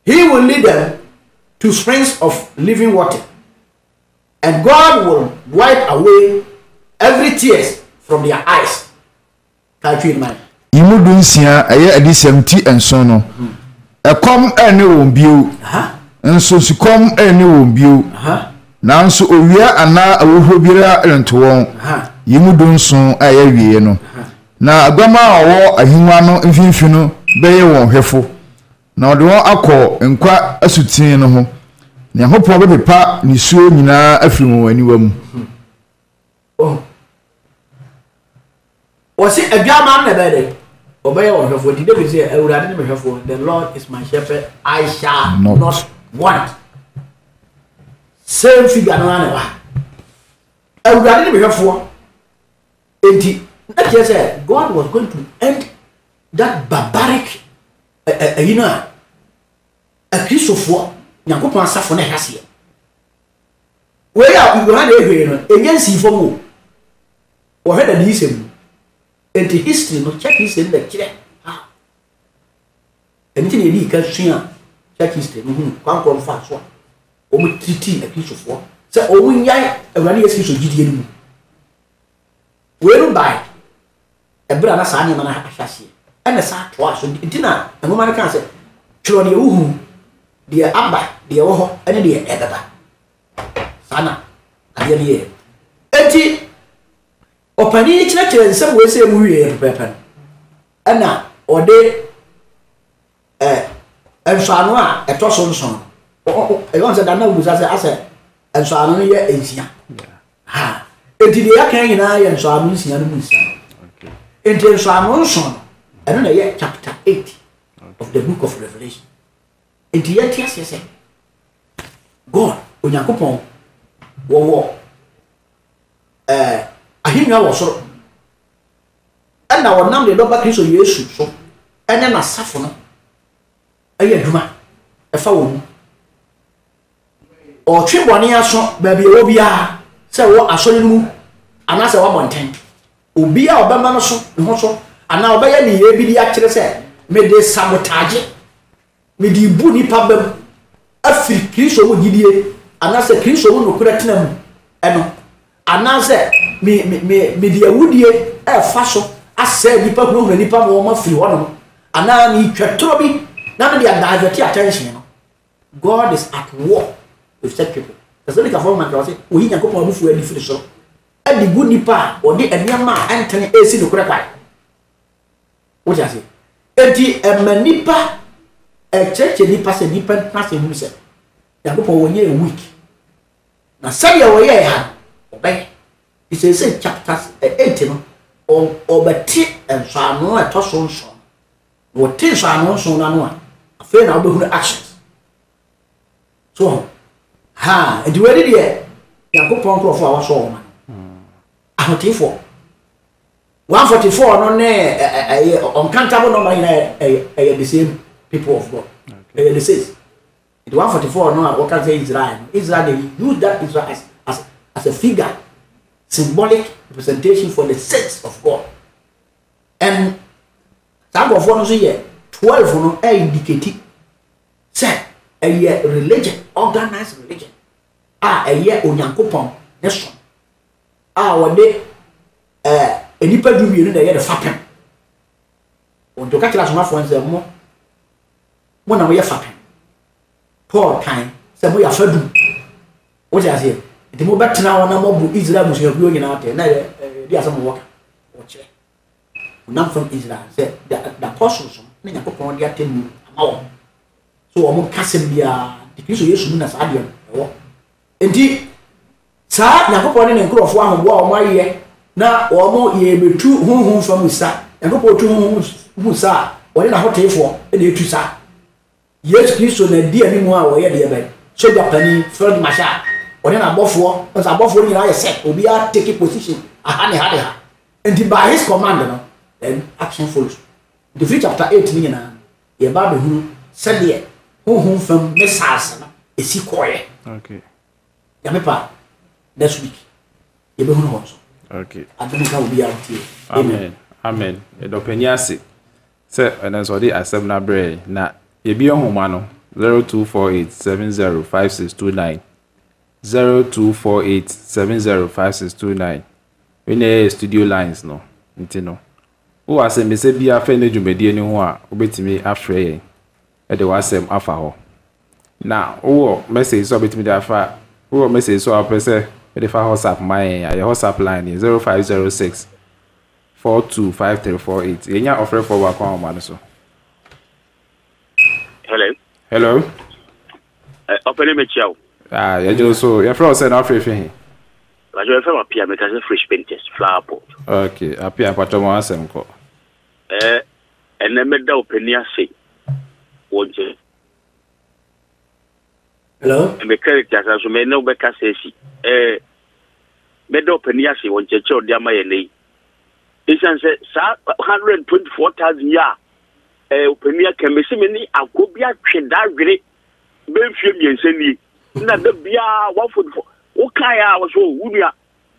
He will lead them to springs of living water, and God will wipe away every tears from their eyes. Can you imagine? Imudunsia aye adisem ti enso no ekom ene wombio enso sikom ene wombio nanso owia ana awohobira rento won imudunso aye wie no na agbama owo ahimwa no mfimfi no beye won hwefo na ode won akọ nkwa asutin no ho na Nyankopɔn bepepa ni suo nyina afiri mo aniwa mu o si adwama na bede obeye won hwefo di David say awurade ne me hwefo the Lord is my shepherd I shall not want same figure no ana wa awurade ne me hwefo enti that just said God was going to end that barbaric you know a Christopher Nyankopɔn asafo na hase we ya we had ehwe no agency for mo o heda di isem enti history no check history na kire ha enti ne di ka sua check history no hu kwankɔ fa so o mo titi a Christopher se o mo nyai awurade yesi so gidie no we no bai ebra na saa nyama na ahwase ene saa to aso ntina ngoma na kan se twiro ne uhu de aba de wo ho ene de ebeba sana ade ne ye enti opani kire nsem we se mu wie pepen ana ode ensano a etoso nson e gon se da na wusa se ase ensano ye ensia ha enti de yakan nyina ye ensano nsia no mu nsia enti ensano nson eno na ye chapter 8 of the book of Revelation enti ye tia se God Onyankopɔn wo ahinwa wo soro ɛna wonam de doba Kristo Yesu so ɛne na safo no ɛyɛ adwuma ɛfa wo mu ɔtwe bɔne aso baabi ɛwɔ bia sɛ wo asɔre no mu ana sɛ wo bɔnten obi a ɔbɛma no so ne ho so ana ɔbɛyɛ ne yɛ bi di akyere sɛ me de sabotage me di bu nipa bam afiri Kristo mu gidie ana sɛ Kristo mu nokura tena mu ɛno ana sɛ me di awudie ɛfa so asɛ nipa kunu nipa mo ma firi hɔ no ana ni twetoro bi na me di divert attention no God is at war with such people that's the kind of man say oyi Nyankopɔn abufu adi firi so adi gu nipa ɔde aniama antene esi nokura kwai what you say enti nipa church nipa se nipa na se hu se Nyankopɔn wonye week na say ya woye ha obey it says chapter 8 no obeti ensano etoso nso wo tin ensano nso na no a afi na obehu actions so ha edi we dey Nyankopɔn krofo a waso wo ma ahotifo 144 no ne uncountable number in the same people of God okay. They say it 144 no what can say Israel they use that Israel as a figure symbolic representation for the saints of God and that of one say 12 no indicate say a religion organized religion a year Onyankopɔn nation when they enipa du mienu na ye de fapem onto ka kila soma fo nse mo na mo ye fapem Paul kan se mo ya fadu o ja se de mo betena wona mo bu Israel musu ku nyina ate na di asem wo ka o kire unam from Israel se the apostles na Nyankopɔn de atemu amawo so o mo kasem bia de Kristo Yesu na sa de wo enti sa Nyankopɔn ne nkrofo ahombo a o ma ye na omo ye betu hunhun fam sa Nyankopɔn tu hunhun sa wole na hotefo e na etu sa Yesu Kristo na di ani mu a wo ye de be so japani Fred Masha wole na abofo nsa abofo nyina ye set obi a take position aha ne ha de ha and by his command no then action follows the chapter 8 ni nyina ye ba be hunu se de hunhun fam missiles na esi koye okay ya mepa next week ye be hunu ho. Okay. Adunika will be out here. Amen. Amen. Edopeniase. Say and so the accept na bre na ye bi ohoma no 0248705629 0248705629 we na studio lines no nti no wo asem be se bia fa na dwumadi ni ho a obetimi afre yen e de wasem afa ho na wo message so obetimi da afa wo message so apese the WhatsApp my WhatsApp line is 0506 425348 yenya offer for wa kwa ma so. Hello. Open me chiao. You just so your friend said after he. I just from appear make as fresh painters flower pot. Okay, appear pato mo asem ko. And then me da open ya say. Wonje. Hello. Me characters so me no be ka say si. Me da open ya say wonje che odi ama ye nei. Isan say 124,000 ya. Open ya kemesi me ni akobia tweda gwere. Be fie mi enseni. Na da bia 144. O kaya wo so wudua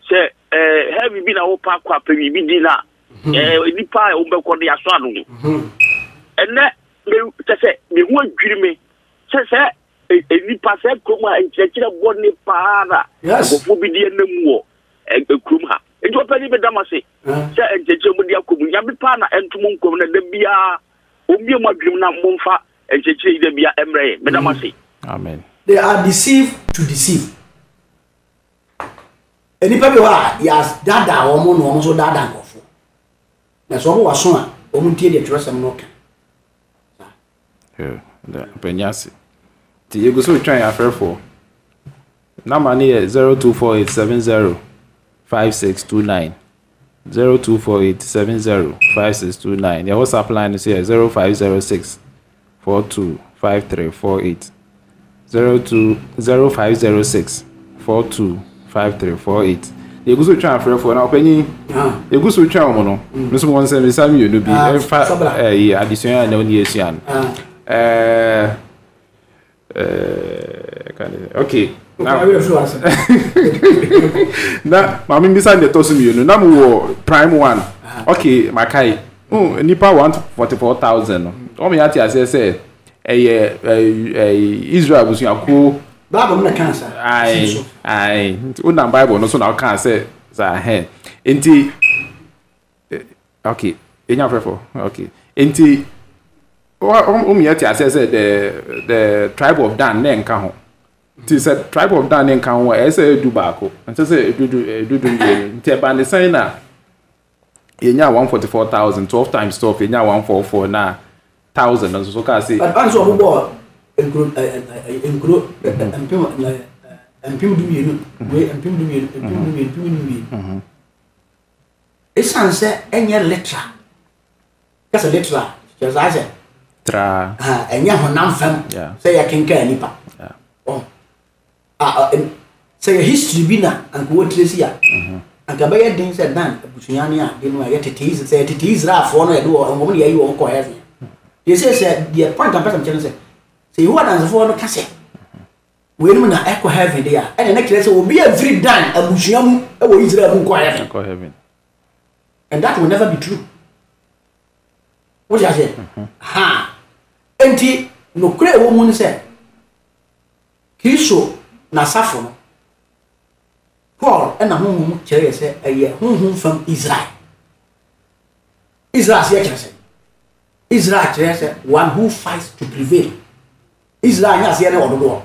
se heavy bi na wo pa kwa pa bi di na nipa o be ko de aso anu ene me se me hu adwiri me se nipa se kroma enchechire bo ni para go fu bi di enam wo krom ha ejo pa ni be damase se enchechire mo di akomu ya bi pa na entum nkom na da bia o bi mo adwiri na momfa enchechire da bia emre be damase. Amen. They are deceived to deceive. Enipa bi wa ya dada omo no omo so dada nkofo na so omo waso a omo tie de twesem no ka da penyasi ti yego so twan afrefo na mani 0248705629 0248705629 the WhatsApp line is here 0506425348 0506425348 yeguso twa afrefo na opanyi yeguso twa omo no no so won say me sami you no bi addition na oni esian okay na mami bisa de to sumi no na mo wo prime one okay makai nipa 144,000 no o me yati ase say Israel busu akwo Bible na cancer. Ai. Una Bible no so na kan say za enti okay. Enya frefo. Okay. Enti me yet say the tribe of Dan na nka ho. Ti say tribe of Dan na nka ho e say edu baako. Enti say edu enti ba ne say na enya 144,000 12 times 12 enya 144 na 1000 so ka say advance obo empim du mienu we empim du mienu esanse enye letra kasa letra jazaze tra enye honam fam say ya kenka nipa say ya history bina anko wotresi ya anka ba ya din say dan abusunyane a de no ya tete say tete Israel fo no ya do wo ya yi wo ko ya they say the point of person say you want answer for no kase we no na echo heaven there and na kire say obi every dan abusuamu e wo Israel mu ko heaven and that will never be true. What you say ha enti no kure wo mu ni say Kristo na safo no Paul and na honhom kire say eye honhom from Israel say kire say Israel kire say one who fights to prevail. Israel has here no do.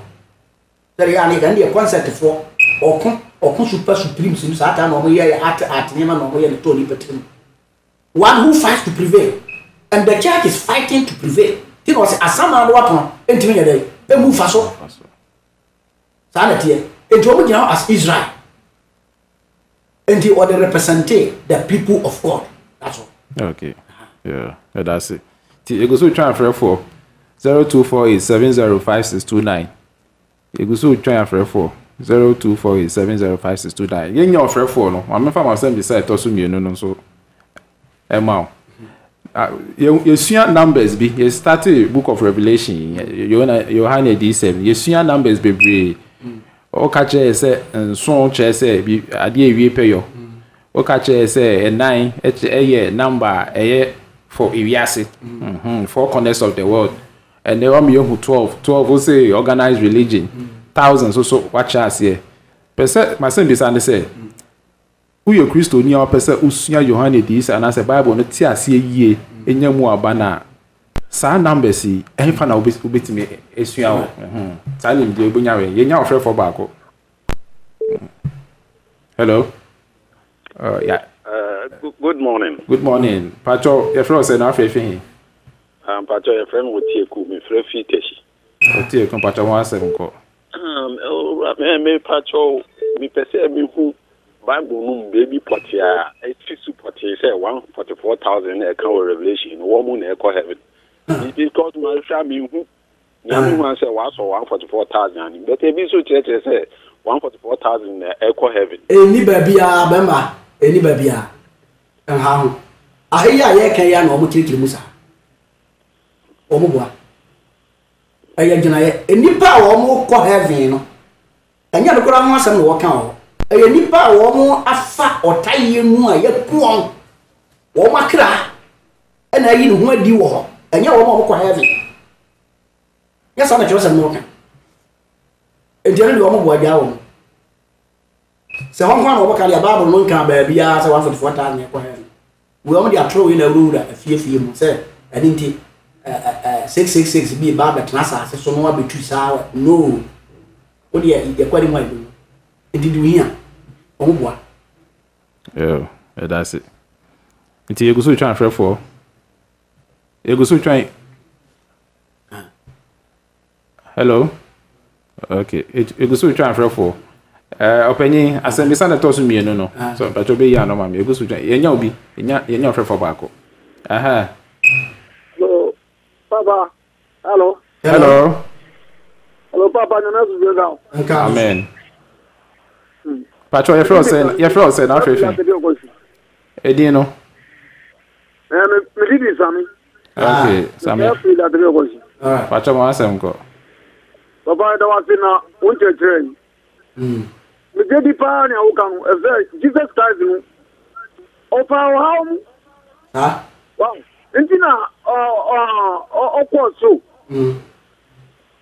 There ya ni kan the concept for okun super supreme sin satan no ye art nyema no ye to ni petem. One who fights to prevail and the church is fighting to prevail. Think was asama no waton entimi ye dey e move faso. Sanity enti omo gina as Israel. Enti or they represent the people of God. That's all. Okay. Yeah, that's it. You go so try and for 0248705629. You go so try and for 0248705629. Yen your free for no. I'm from myself decide to sum you no so. Emma. You see numbers be. You started book of Revelation. You hand D7. You see numbers be. O catch say and so say be ade wie pay yo. O catch say 9 a number for Iwiase. 4 corners of the world. And they want me who 12 will say organized religion. Thousands also watch us here. Person my son be say who your Christo ni our person usunya Yohane this and as a Bible no ti ase yie enya mu aba na sa numbers yi enfa na obetimi esua wo salim de obunya we yenya ofre for baako. Hello. Yeah. Good morning. Good morning. Pacho, your friend said not fair. Pacho, your friend would take me for a few days. Okay, come Pacho 17 me Pacho, me perceive me who Bible baby potia, a fixed potia, say 144,000 a cow revelation, woman echo heaven. It is called my family who Yamu say was 144,000, but a bit so church say 144,000 echo heaven. Any baby, Bema, any baby, and how I hear Kayan or Muti Musa. Omugwa. Any power or more call heaven. And yet, the ground wants some walk out. Any power or more a fat or tie you more yet poor. Or my cry. And I know where you are. And you're more call heaven. Yes, I'm a chosen walking. And generally, Omugwa down. So, one of the Bible, no can be as 144,000. We only are throwing a rule a few say, I didn't 666 be bad at Nasa, so no be too sour. No. What do you quite my do? Did you hear? Oh, what? Yeah, that's it. Until you go so trying for. You go so trying. Hello? Okay. You go so trying for. Opinion, as a misunderstood to me, no. So, but you be young, no, mammy. You go so trying. You be, you're for Baco. Aha. Hello, Papa. Hello. Hello. Hello, Papa. No, no, no. Amen. Patrol, your friend said, not fishing. Edino. Okay, Sammy. Patrol, I am go. Papa, there was in a winter train. The Daddy Pan, who can, Jesus Christ, of our home. Wow. Intina, of course, so.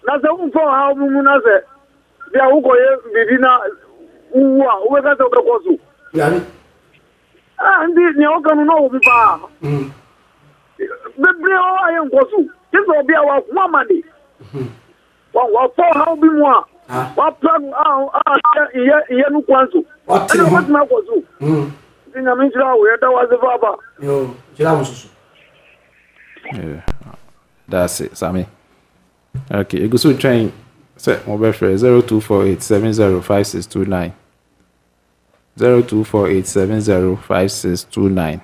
That's a for how Munaze. They are who go Vidina, who are the Kosu. And this Nyokan know Viva. The Brio I am Kosu. This will be our money. What for how be more? What plan Yanu Kwansu? What my Kosu? In a minute, where there was a Baba. Yo, Jiramus. Yeah, that's it, Sammy. Okay, you go so train. Set mobile phone 0248705629. 0248705629.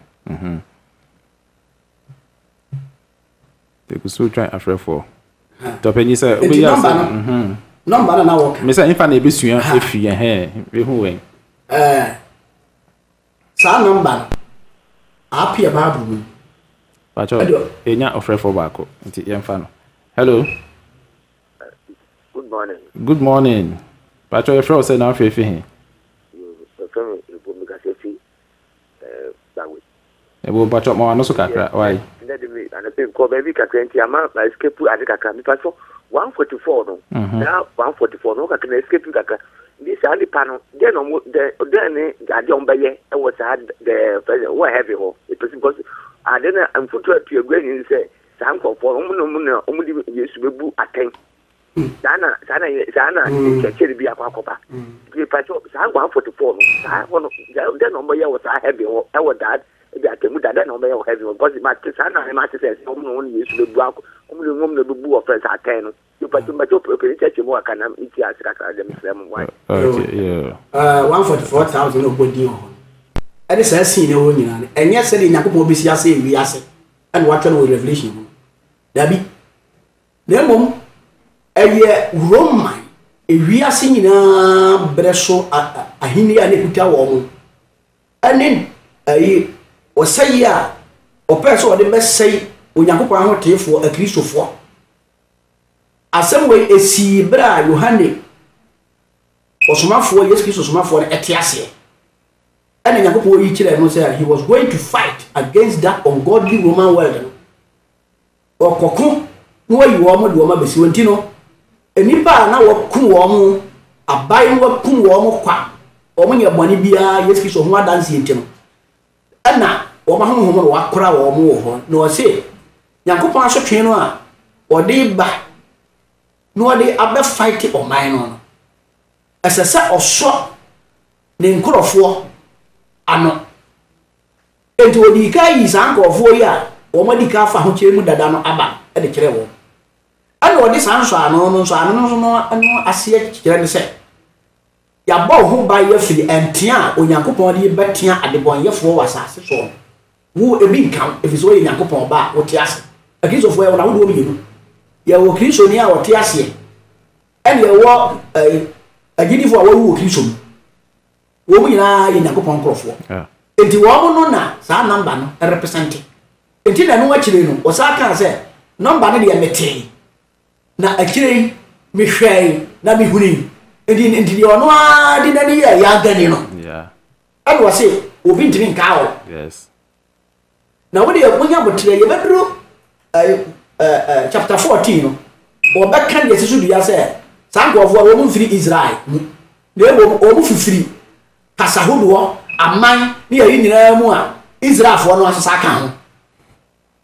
They go so train after 4. Topeni say we are number na work. Me say infa na be sua efi we hu wen. Sa number apia babu. Pacho, enya offer for baako. Nti yemfa no. Hello. Good morning. Good morning. Pacho, your friend say na afi here. Your friend Republic Asefi Bawe. Ebo Pacho mo no so kakra. Why? Ndede me and pe ko baby kakra nti ama na escape ade kakra mi Pacho 144 no. Na 144 no kakra na escape kakra. This ali pano then no the then ade on beye e was the president what heavy ho. It because and then I'm put to your granny say some for di Yesu bebu aten sana church bi akwakopa the pacho san 144 no sa no then no beye was heavy ho e was that bi atemu that no beye heavy because my sana ma say no Yesu bebu akọ no bebu offense aten no you pacho church mo aka na iti asaka dem slam why okay yeah 144,000 obodi ho ade say sin ne wo nyina ne enye se de Yakobon obesi ase wi ase and watch no revelation dabi na mom eye Roman wi ase nyina breso ahini ane kuta wo mo ane ayi osai a opeso de mesai Yakobon ahotefo akristofo asem we esi bra Yohane osomafo Yesu Kristo osomafo etiase and Yakobon yi kire no say he was going to fight against that ungodly Roman world okoko no yi wo mo de wo ma besi wonti no enipa na wo ku wo mo abai wo ku wo mo kwa wo mo nya bone bia Yesu Kristo ho adanse enti no ana wo ma ho no wakora wo mo wo ho no say Yakobon asotwe no a ode ba no ode abe fight o man no asesa oso ne nkrofo ano enti odi ka yi san nkofo yi a wo ma di ka fa ho kyeremu dada no aba e de kyerɛ wo ana odi san so ano no ase kyerɛ ne sɛ ya bɔ ho ba ye firi entia onyankopɔn de betia adebɔnyɛfo wɔ asase so wo ebi nkan efiso ye nyankopɔn ba wo te ase akisofo ye wona wo do mienu ye wo kristo ni a wo te ase ene ye wo agidifo a wo kristo wo mu nyina ye nyankopɔn nkrofo enti wo no na saa number no represent enti na no akire no o saa kan sɛ number no de mete na akire mi hwɛ na mi huni enti ono a di na ni ya gani no ene wo se obi ntimi nka wo yes na wo de wonya botre ye bedro chapter 14 no o be kan ye sesu dua se sankofo wo mu firi Israel na wo mu fifiri kasahodo aman ni ye nyina mu a Israelfo no asesa kan ho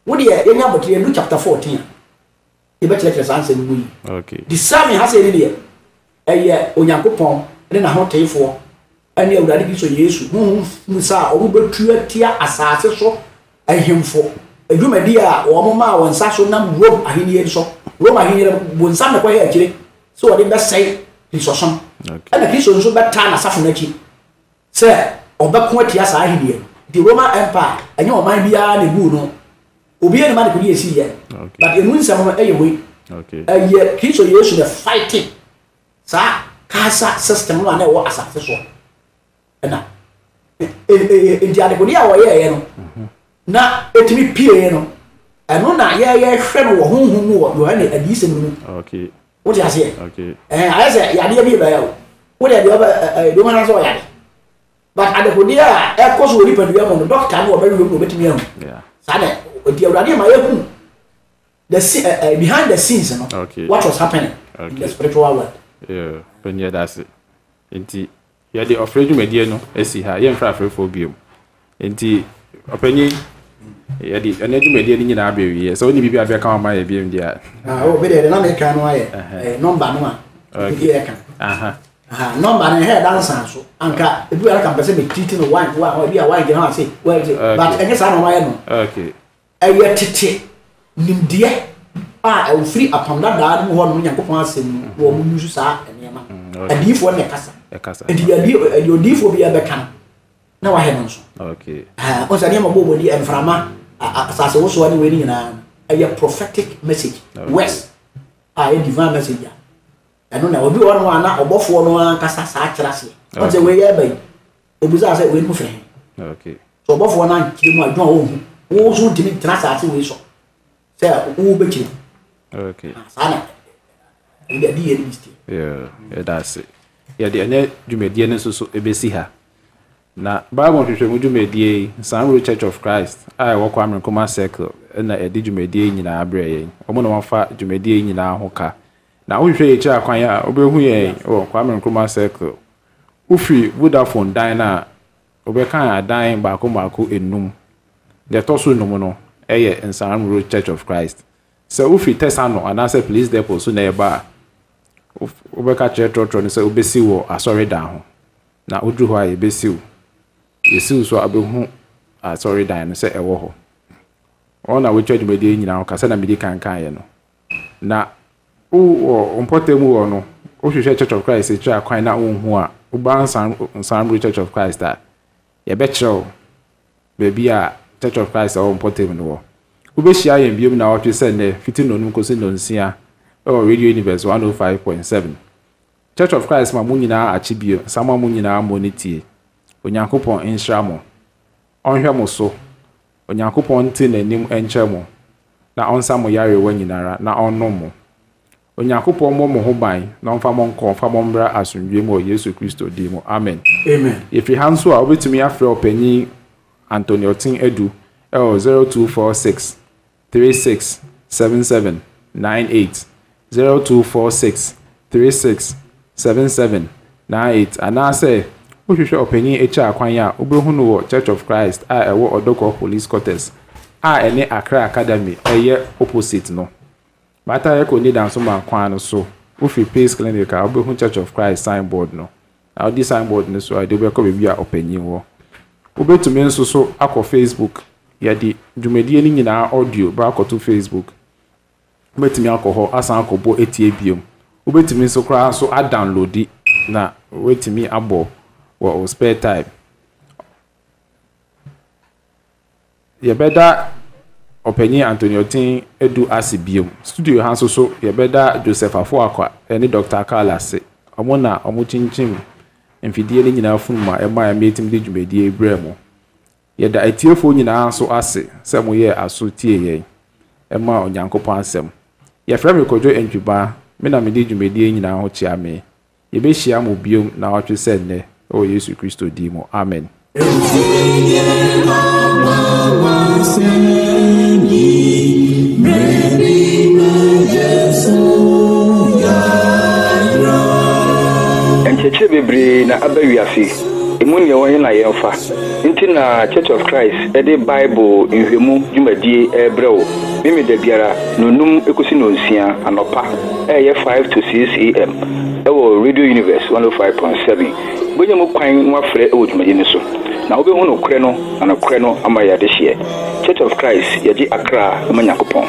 wo de ye nya botre no chapter 14 ye be kire sanse mu yi okay the same has any there eye onyankopon ne na ho teefo ane awurade Kristo Yesu hu sa o betu atia asase so ahemfo adwumadi a wo ma won sa so nam Rome ahenie so Rome ahenie bon sam ne kwa ya kire so wo de be sai Kristosom ana Kristo nso beta na safo na ki se obeko atia sa ahenie the Roman Empire anya o man bia na bu no obi ene ma de kodi esi ye but enu nsam no eye we eye Kristo Yesu the fighting sa kasa system no na wo asase so na enti adekodi a wo ye no na etimi pie no eno na ye hwe no wo honhom wo Yohane adise mu okay wo ti ase okay ayese ya de bi ba ya wo de do mana so ya de but adekodi a e koso wo nipa duya mo no doctor no wo be wo betimi ahu sa de odi awurade ma ye hu the behind the scenes no what was happening in the spiritual world when you that's it enti ya de ofreju medie no esi ha ye mfra afrefo biom enti opanyi ya di energy medie ni nyina abewie so oni bibia abia kan ma ye biom dia o be de na me kan no aye number no a bibia ye kan number no he dancer so anka ebi ara kan pese me titi no one bia one gina say well but enye sa no ma ye no okay aye tete nimdie a free apamda da mu ho no nyankopon asem wo mu nusu sa enema adifo na kasa enti adifo bia be kan na wa he no so okay o sa niam bobo di enframa asase wo so ani we ni na a prophetic message west a divine message ya eno na obi wo no ana obofo no kasa sa akyerase o se we ye bai obuza se we mu fre okay so obofo na nkiri mu adwon wo so ntimi trasa ase we so se wo be kiri okay sana ida di ye list that's it ya de ene dwumedie ne so ebesi ha na Bible hwehwɛ mu dwumedie Sanro Church of Christ ai wo kwa Mrenkoma circle na edi dwumedie nyina abrɛ yɛn omo na wafa dwumedie nyina ho ka na wo hwehwɛ echi akwan ya obehu yɛn wo kwa Mrenkoma circle ufi Vodafone dan na obɛkan adan baako enum de toso num no ɛyɛ Sanro Church of Christ so ufi Tesano anase police depot so na eba obeka chetrotro ne se obesi wo asori dan ho na odru ho aye besiw yesiw so abehu asori dan ne se ewo ho ona we church medie nyina ho kasa na medi kan ye no na ompotemu wo no o hwehwe Church of Christ e twa kwan na onhu a uban Sanro Church of Christ a ye be kyerɛw bebi a Church of Christ o mpotemu no wo ubeshia yen biom na wotwe se ne fiti no num kosi no nsia Radio Universe 105.7 Church of Christ ma mu nyina achibio sama mu nyina monitie onyankopon enhra mo onhwe mo so onyankopon nti nanim enche mo na onsa mo yare wa nyinara na onno mo onyankopon mo ho ban na onfa mo nko fa mo mbra asundwe mo Yesu Kristo di mo amen if you hands so obetumi afre opanyi Antonio Tin Edu 0246 367798 0246 367798 anase ohwehwe opanyin echa akwan ya obehu no wo Church of Christ a ewo Odoko Police Quarters a ene Accra Academy eye opposite no mata ye ko ni dan so man kwan no so ofi Peace Clinic a obehu Church of Christ signboard no na odi signboard no so ade be ko be bia opanyin wo Wobetumi nso so akọ Facebook yɛde dwumadie ni nyinaa audio ba akọ to Facebook. Wobetumi akọ hɔ asan akọbɔ etie biom. Wobetumi nso koraa so a download na wetumi abɔ wɔ spare time. Yɛbɛda Openyi Anthony Otin edu ase biom. Studio ha nso so yɛbɛda Joseph Afoakwa ɛne Dr. Carlas. Ɔmo na ɔmo chinchim mfidie ni nyinaa funuma ɛma ya meetim de dwumadie brɛmo. Yɛda atiefo nyinaa so ase sɛ mo yɛ aso tie yɛn ɛma Onyankopɔn asɛm. Yɛfrɛ me Kojo Entwiba, me na me de dwumadie nyinaa ho kyia me. Yɛbɛhyia mo biom na wɔtwe sɛ nnɛ ɛwɔ Yesu Kristo din mu. Amen. Encheche bebre na abawiase emu ne won na yemfa nti na Church of Christ ede Bible nhwemu dwumadie ebrewo mimi da biara nonum ekosi no nsia anopa eye 5 to 6 am ewo Radio Universe 105.7 bonye mo kwan no afre ewo dwumadie ne so na obe hu no kre no na kre no ama ya de hye Church of Christ yaji Accra amanyakopon